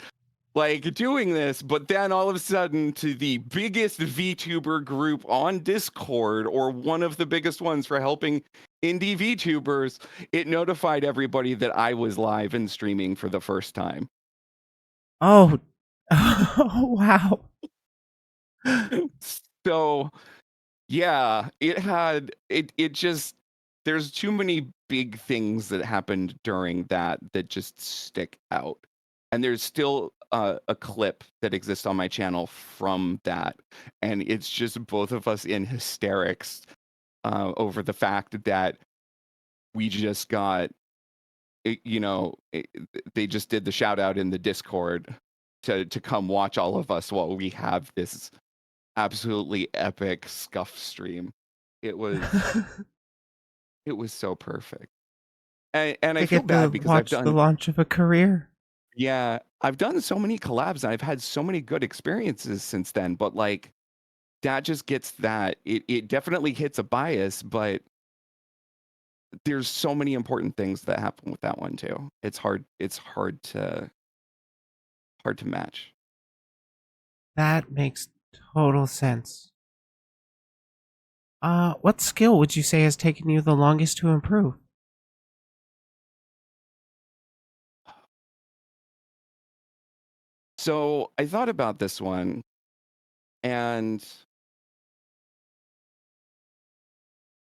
Speaker 1: like doing this, but then all of a sudden, to the biggest VTuber group on Discord, or one of the biggest ones for helping indie VTubers, it notified everybody that I was live and streaming for the first time.
Speaker 2: Oh, oh wow.
Speaker 1: So yeah, it just, there's too many big things that happened during that just stick out. And there's still a clip that exists on my channel from that, and it's just both of us in hysterics over the fact that we just got, they just did the shout out in the Discord to come watch all of us while we have this absolutely epic scuff stream. It was it was so perfect. And I
Speaker 2: They
Speaker 1: feel
Speaker 2: get to
Speaker 1: bad because
Speaker 2: watch the launch of a career.
Speaker 1: yeah, I've done so many collabs and I've had so many good experiences since then, but like that just gets that it definitely hits a bias, but there's so many important things that happen with that one too. It's hard to match.
Speaker 2: That makes total sense. What skill would you say has taken you the longest to improve?
Speaker 1: So I thought about this one, and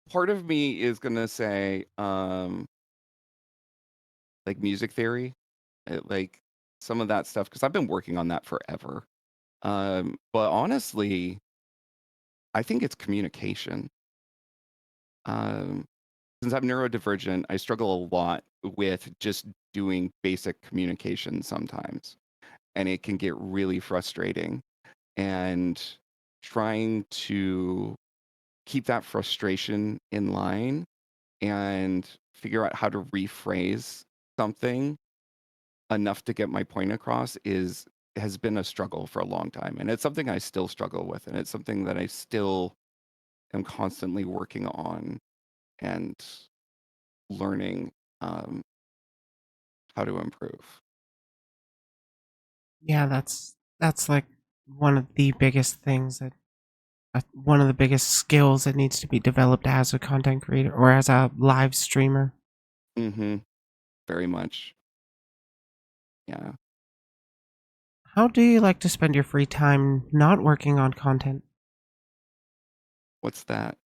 Speaker 1: part of me is gonna say, like music theory, like some of that stuff, because I've been working on that forever. But honestly, I think it's communication. Um, since I'm neurodivergent, I struggle a lot with just doing basic communication sometimes, and it can get really frustrating. And trying to keep that frustration in line and figure out how to rephrase something enough to get my point across is has been a struggle for a long time, and it's something I still struggle with, and it's something that I still am constantly working on and learning um, how to improve.
Speaker 2: Yeah, that's like one of the biggest things that one of the biggest skills that needs to be developed as a content creator or as a live streamer.
Speaker 1: Mm-hmm. Very much. Yeah.
Speaker 2: How do you like to spend your free time not working on content?
Speaker 1: What's that?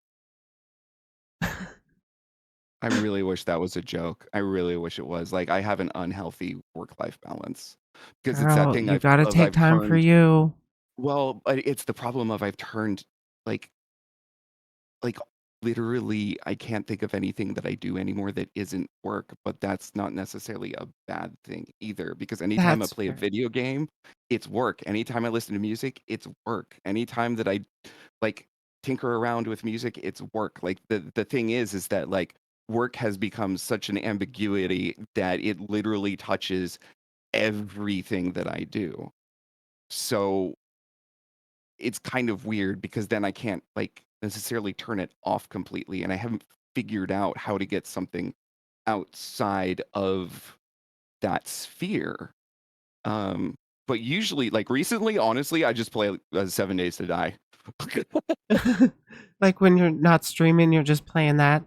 Speaker 1: I really wish that was a joke. I really wish it was. Like I have an unhealthy work-life balance because it's that
Speaker 2: Girl,
Speaker 1: thing
Speaker 2: you gotta take
Speaker 1: I've
Speaker 2: time for
Speaker 1: turned.
Speaker 2: you.
Speaker 1: Well, but it's the problem of I've turned like like literally I can't think of anything that I do anymore that isn't work, but that's not necessarily a bad thing either because anytime I
Speaker 2: That's
Speaker 1: play a
Speaker 2: fair.
Speaker 1: video game, it's work. Anytime I listen to music, it's work. Anytime that I like tinker around with music, it's work. Like the thing is that like work has become such an ambiguity that it literally touches everything that I do. So it's kind of weird because then I can't like necessarily turn it off completely, and I haven't figured out how to get something outside of that sphere. Um, but usually, like recently, honestly, I just play 7 Days to Die.
Speaker 2: Like when you're not streaming, you're just playing that.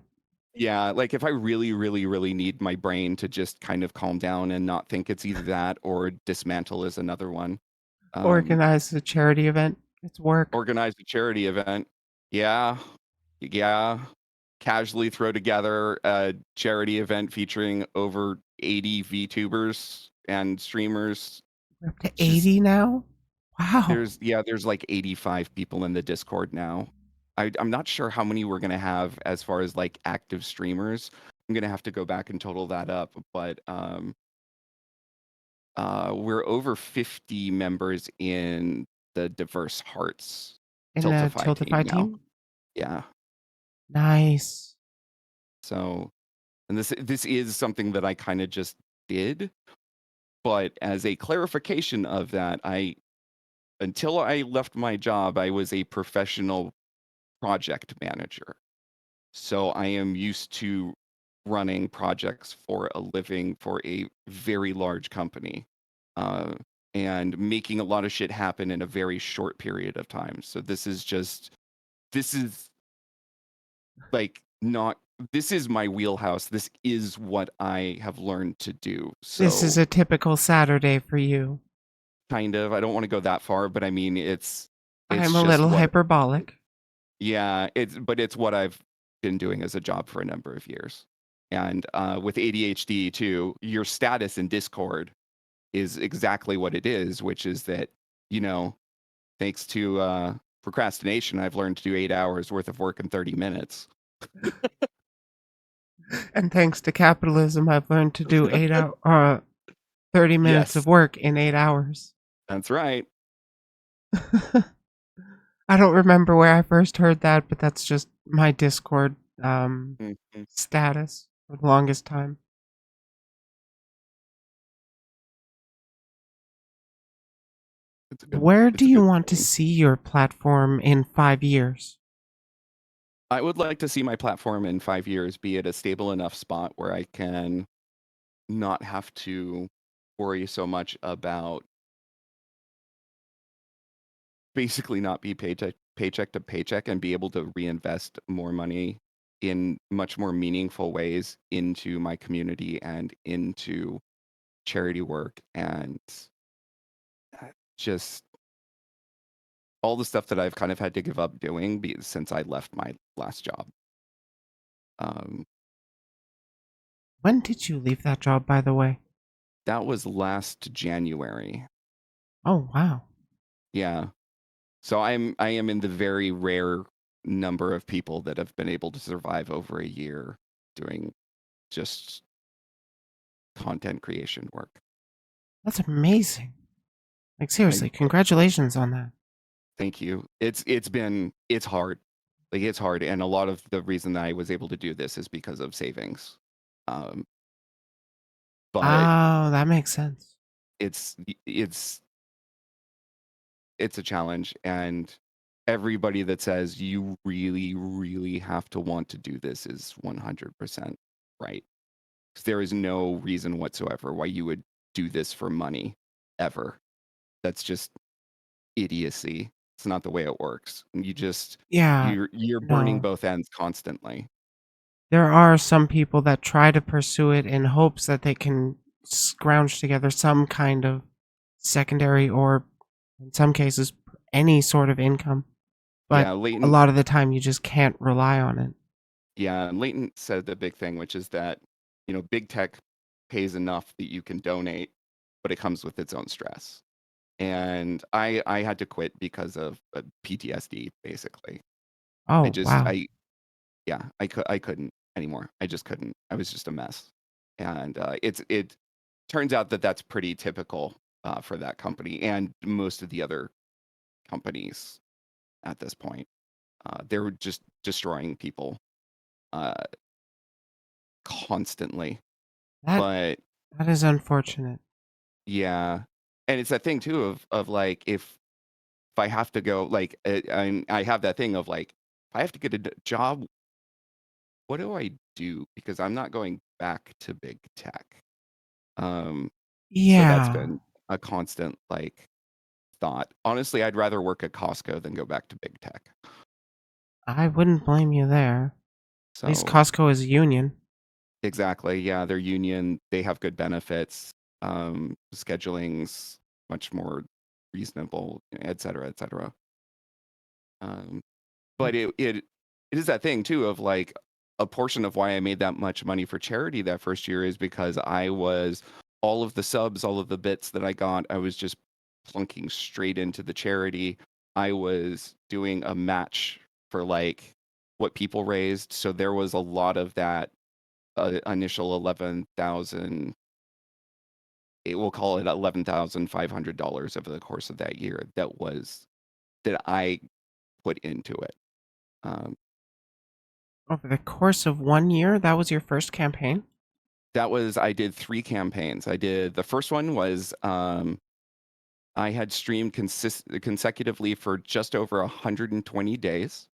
Speaker 1: Yeah, like if I really, really, really need my brain to just kind of calm down and not think it's either that or dismantle is another one. Um,
Speaker 2: Organize a charity event. It's work.
Speaker 1: organize a charity event. Yeah, yeah. Casually throw together a charity event featuring over 80 VTubers and streamers.
Speaker 2: We're up to
Speaker 1: Just
Speaker 2: 80 now? Wow.
Speaker 1: there's like 85 people in the Discord now. I'm not sure how many we're gonna have as far as like active streamers. I'm gonna have to go back and total that up, but we're over 50 members in the Diverse Hearts
Speaker 2: In the
Speaker 1: Tiltify team
Speaker 2: Tiltify
Speaker 1: now.
Speaker 2: team?
Speaker 1: Yeah.
Speaker 2: Nice.
Speaker 1: So, and this is something that I kind of just did, but as a clarification of that, I until I left my job, I was a professional project manager. So I am used to running projects for a living for a very large company, uh, and making a lot of shit happen in a very short period of time. So this is like not this is my wheelhouse. This is what I have learned to do.
Speaker 2: This is
Speaker 1: So
Speaker 2: a typical Saturday for you.
Speaker 1: kind of, I don't want to go that far, but I mean it's
Speaker 2: I'm a
Speaker 1: just
Speaker 2: little
Speaker 1: what
Speaker 2: hyperbolic.
Speaker 1: yeah, it's what I've been doing as a job for a number of years. And with ADHD too, your status in Discord is exactly what it is, which is that, you know, thanks to procrastination, I've learned to do 8 hours worth of work in 30 minutes.
Speaker 2: And thanks to capitalism, I've learned to do 30 minutes of
Speaker 1: Yes,
Speaker 2: work in 8 hours.
Speaker 1: that's right.
Speaker 2: I don't remember where I first heard that, but that's just my Discord
Speaker 1: Mhm.
Speaker 2: status for the longest time. Where do
Speaker 1: It's a
Speaker 2: you
Speaker 1: good
Speaker 2: want to
Speaker 1: saying.
Speaker 2: see your platform in 5 years?
Speaker 1: I would like to see my platform in 5 years be at a stable enough spot where I can not have to worry so much about basically not be paycheck to paycheck and be able to reinvest more money in much more meaningful ways into my community and into charity work and just all the stuff that I've kind of had to give up doing since I left my last job. Um,
Speaker 2: When did you leave that job, by the way?
Speaker 1: that was last January.
Speaker 2: Oh, wow.
Speaker 1: Yeah. So I am in the very rare number of people that have been able to survive over a year doing just content creation work.
Speaker 2: That's amazing. Like,
Speaker 1: I
Speaker 2: seriously, congratulations on that.
Speaker 1: thank you. It's hard. Like it's hard, and a lot of the reason that I was able to do this is because of savings. Um, but
Speaker 2: Oh, that makes sense.
Speaker 1: it's it's it's a challenge, and everybody that says you really, really have to want to do this is 100% right. 'Cause there is no reason whatsoever why you would do this for money ever. That's just idiocy. It's not the way it works.
Speaker 2: Yeah,
Speaker 1: You're burning
Speaker 2: no.
Speaker 1: both ends constantly.
Speaker 2: There are some people that try to pursue it in hopes that they can scrounge together some kind of secondary or, in some cases, any sort of income. But
Speaker 1: Yeah,
Speaker 2: a
Speaker 1: Leighton.
Speaker 2: lot of the time, you just can't rely on it.
Speaker 1: Yeah, and Leighton said the big thing, which is that, big tech pays enough that you can donate, but it comes with its own stress. And I had to quit because of PTSD, basically. I
Speaker 2: Oh,
Speaker 1: just
Speaker 2: wow.
Speaker 1: I yeah, I couldn't anymore. I just couldn't. I was just a mess. And it turns out that that's pretty typical for that company and most of the other companies at this point. They're just destroying people uh, constantly.
Speaker 2: That
Speaker 1: But
Speaker 2: that is unfortunate.
Speaker 1: yeah, and it's that thing too of like if I have to go like and I have that thing of like if I have to get a job, what do I do? Because I'm not going back to big tech. Um, so that's
Speaker 2: Yeah,
Speaker 1: been a constant like thought. Honestly, I'd rather work at Costco than go back to big tech.
Speaker 2: I wouldn't blame you there. At least
Speaker 1: So
Speaker 2: Costco is a union.
Speaker 1: exactly, yeah, they're union. They have good benefits. Scheduling's much more reasonable, et cetera, et cetera. Um, but it is that thing too of like a portion of why I made that much money for charity that first year is because I was all of the subs, all of the bits that I got, I was just plunking straight into the charity. I was doing a match for like what people raised, so there was a lot of that initial 11,000. We'll call it $11,500 over the course of that year. That I put into it. Um,
Speaker 2: Over the course of 1 year, that was your first campaign?
Speaker 1: I did 3 campaigns. The first one was, I had streamed consecutively for just over 120 days,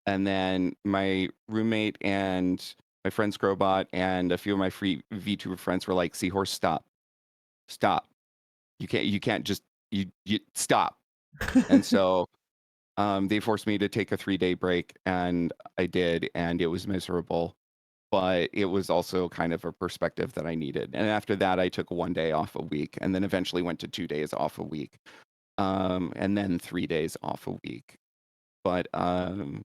Speaker 1: and then my roommate and my friend Scrobot and a few of my free VTuber friends were like, "Seahorse, stop. Stop. You can't just you stop." And so, they forced me to take a 3-day break, and I did, and it was miserable. But it was also kind of a perspective that I needed. And after that, I took 1 day off a week and then eventually went to 2 days off a week. And then 3 days off a week. But to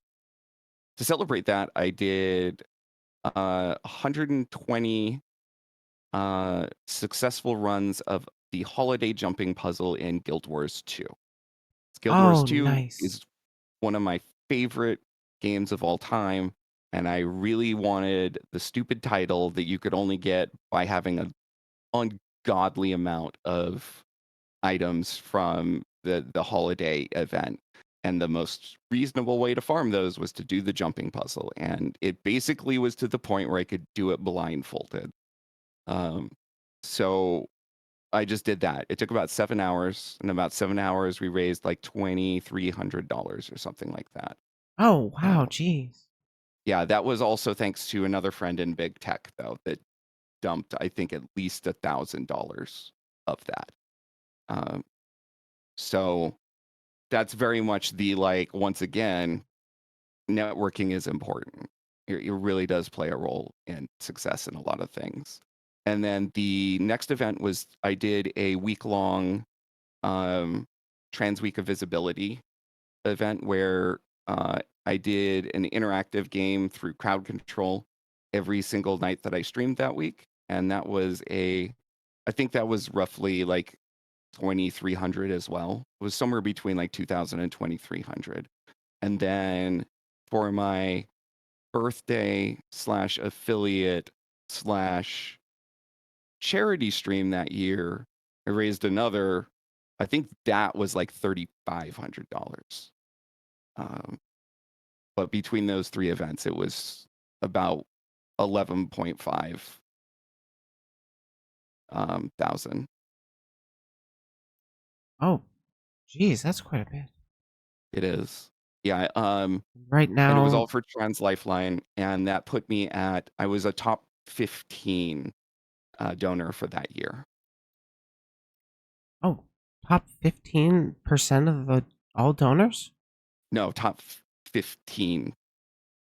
Speaker 1: celebrate that, I did 120 successful runs of the holiday jumping puzzle in Guild Wars 2. Guild Wars
Speaker 2: Oh,
Speaker 1: 2
Speaker 2: nice.
Speaker 1: is one of my favorite games of all time, and I really wanted the stupid title that you could only get by having an ungodly amount of items from the holiday event. And the most reasonable way to farm those was to do the jumping puzzle. And it basically was to the point where I could do it blindfolded. Um, so I just did that. It took about 7 hours. In about 7 hours, we raised like $2,300 or something like that.
Speaker 2: Oh, wow,
Speaker 1: Uh,
Speaker 2: jeez.
Speaker 1: yeah, that was also thanks to another friend in big tech, though, that dumped, I think, at least $1,000 of that. Um, so that's very much the like, once again, networking is important. It really does play a role in success in a lot of things. And then the next event was I did a week-long Trans Week of Visibility event where I did an interactive game through crowd control every single night that I streamed that week. And that was I think that was roughly like 2,300 as well. It was somewhere between like 2,000 and 2,300. And then for my birthday slash affiliate slash charity stream that year, I raised another, I think that was like $3,500. Um, but between those three events, it was about 11.5 thousand.
Speaker 2: Oh, jeez, that's quite a bit.
Speaker 1: It is. Yeah.
Speaker 2: Right
Speaker 1: And it was
Speaker 2: now,
Speaker 1: all for Trans Lifeline. And that put me I was a top 15 donor for that year.
Speaker 2: oh, top 15% of the all donors?
Speaker 1: No, top 15,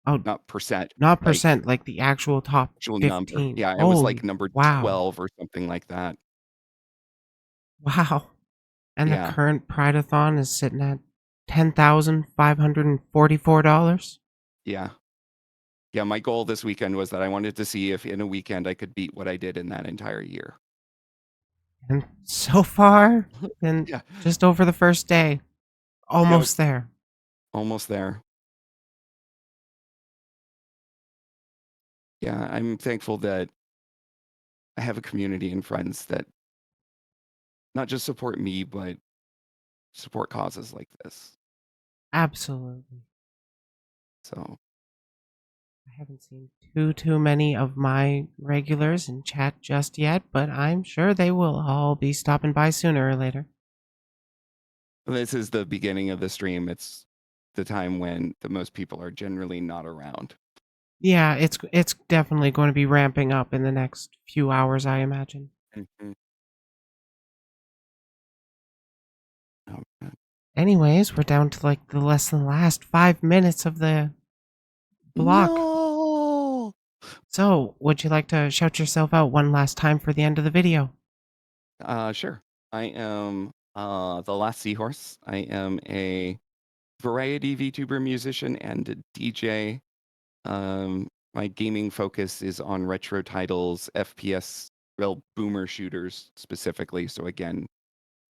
Speaker 2: Oh,
Speaker 1: not percent,
Speaker 2: not
Speaker 1: like
Speaker 2: percent, like the actual top
Speaker 1: actual number.
Speaker 2: 15.
Speaker 1: Yeah, I was like
Speaker 2: Holy
Speaker 1: number
Speaker 2: wow.
Speaker 1: 12 or something like that.
Speaker 2: Wow. And the
Speaker 1: Yeah.
Speaker 2: current Prideathon is sitting at $10,544.
Speaker 1: Yeah. Yeah, my goal this weekend was that I wanted to see if in a weekend I could beat what I did in that entire year.
Speaker 2: And so far, been
Speaker 1: Yeah.
Speaker 2: just over the first day.
Speaker 1: Yep.
Speaker 2: Almost there.
Speaker 1: Almost there. Yeah, I'm thankful that I have a community and friends that not just support me, but support causes like this.
Speaker 2: Absolutely.
Speaker 1: So,
Speaker 2: I haven't seen too many of my regulars in chat just yet, but I'm sure they will all be stopping by sooner or later.
Speaker 1: this is the beginning of the stream. It's the time when the most people are generally not around.
Speaker 2: Yeah, it's definitely going to be ramping up in the next few hours, I imagine.
Speaker 1: Mhm. Oh, man.
Speaker 2: Anyways, we're down to like the less than last 5 minutes of the block.
Speaker 1: No.
Speaker 2: So, would you like to shout yourself out one last time for the end of the video?
Speaker 1: Sure. I am TheLastSeahorse. I am a variety VTuber musician and a DJ. My gaming focus is on retro titles, FPS, well, boomer shooters specifically. So again,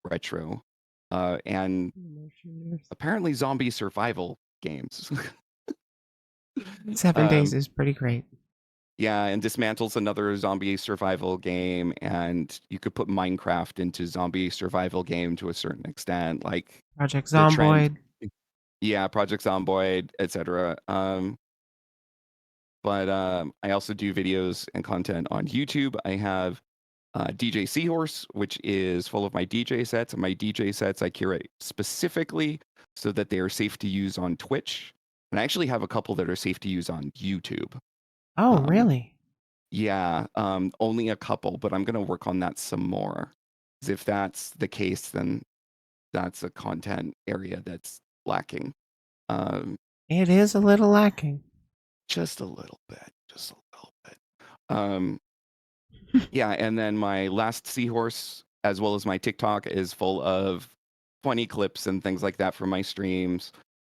Speaker 1: retro, and apparently zombie survival games.
Speaker 2: 7 days
Speaker 1: um,
Speaker 2: is pretty great.
Speaker 1: yeah, and Dismantle's another zombie survival game, and you could put Minecraft into zombie survival game to a certain extent, like
Speaker 2: Project
Speaker 1: the trend.
Speaker 2: Zomboid.
Speaker 1: Yeah, Project Zomboid, etc. But I also do videos and content on YouTube. I have DJ Seahorse, which is full of my DJ sets. And my DJ sets I curate specifically so that they are safe to use on Twitch. And I actually have a couple that are safe to use on YouTube.
Speaker 2: Oh,
Speaker 1: Um,
Speaker 2: really?
Speaker 1: yeah, only a couple, but I'm going to work on that some more. 'Cause if that's the case, then that's a content area that's lacking. Um,
Speaker 2: It is a little lacking.
Speaker 1: just a little bit, just a little bit. Um, Yeah, and then my last Seahorse, as well as my TikTok, is full of funny clips and things like that from my streams,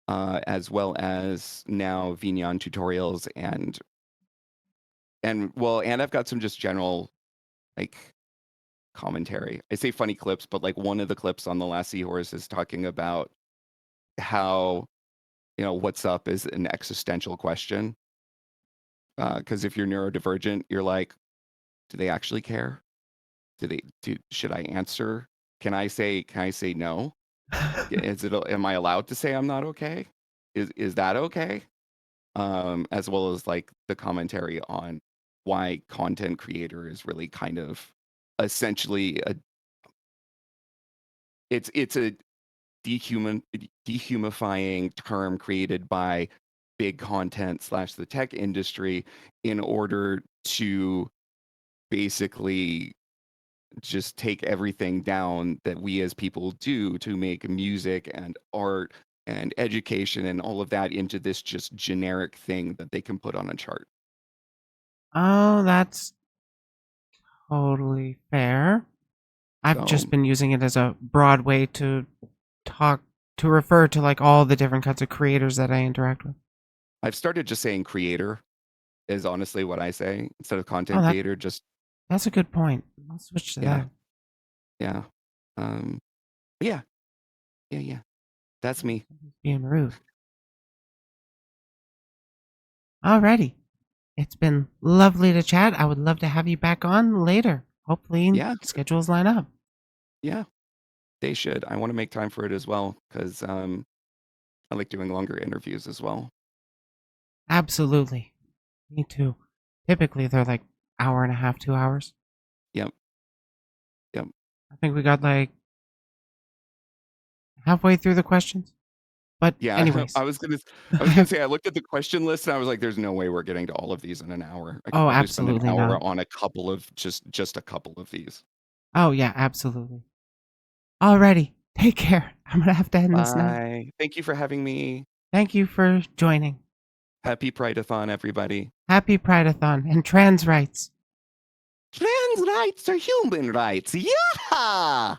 Speaker 1: as well as now Vignon tutorials and well, and I've got some just general like commentary. I say funny clips, but like one of the clips on The Last Seahorse is talking about how, what's up is an existential question. Because if you're neurodivergent, you're like, do they actually care? Should I answer? Can I say no? Am I allowed to say I'm not okay? Is that okay? As well as like the commentary on why content creator is really kind of essentially it's a dehumifying term created by big content slash the tech industry in order to basically just take everything down that we as people do to make music and art and education and all of that into this just generic thing that they can put on a chart.
Speaker 2: Oh, that's totally fair. I've
Speaker 1: So
Speaker 2: just been using it as a broad way to talk to refer to like all the different kinds of creators that I interact with.
Speaker 1: I've started just saying creator is honestly what I say instead of
Speaker 2: Oh,
Speaker 1: content creator. Just
Speaker 2: that's a good point. I'll switch to
Speaker 1: yeah,
Speaker 2: that.
Speaker 1: yeah, um, yeah, yeah. That's me.
Speaker 2: Being rude. Alrighty. It's been lovely to chat. I would love to have you back on later. Hopefully
Speaker 1: Yeah,
Speaker 2: schedules line up.
Speaker 1: yeah. They should. I want to make time for it as well because I like doing longer interviews as well.
Speaker 2: Absolutely. Me too. Typically they're like hour and a half, 2 hours.
Speaker 1: Yep, yep.
Speaker 2: I think we got like halfway through the questions. But
Speaker 1: Yeah,
Speaker 2: anyways.
Speaker 1: I was gonna say I looked at the question list and I was like, "There's no way we're getting to all of these in an hour. I could
Speaker 2: Oh,
Speaker 1: probably spend an
Speaker 2: absolutely not.
Speaker 1: hour on a couple of just a couple of these."
Speaker 2: Oh yeah, absolutely. Alrighty. Take care. I'm gonna have to end this now.
Speaker 1: Bye. Thank you for having me.
Speaker 2: Thank you for joining.
Speaker 1: Happy Prideathon, everybody.
Speaker 2: Happy Prideathon and trans rights.
Speaker 1: Trans rights are human rights. Yeah.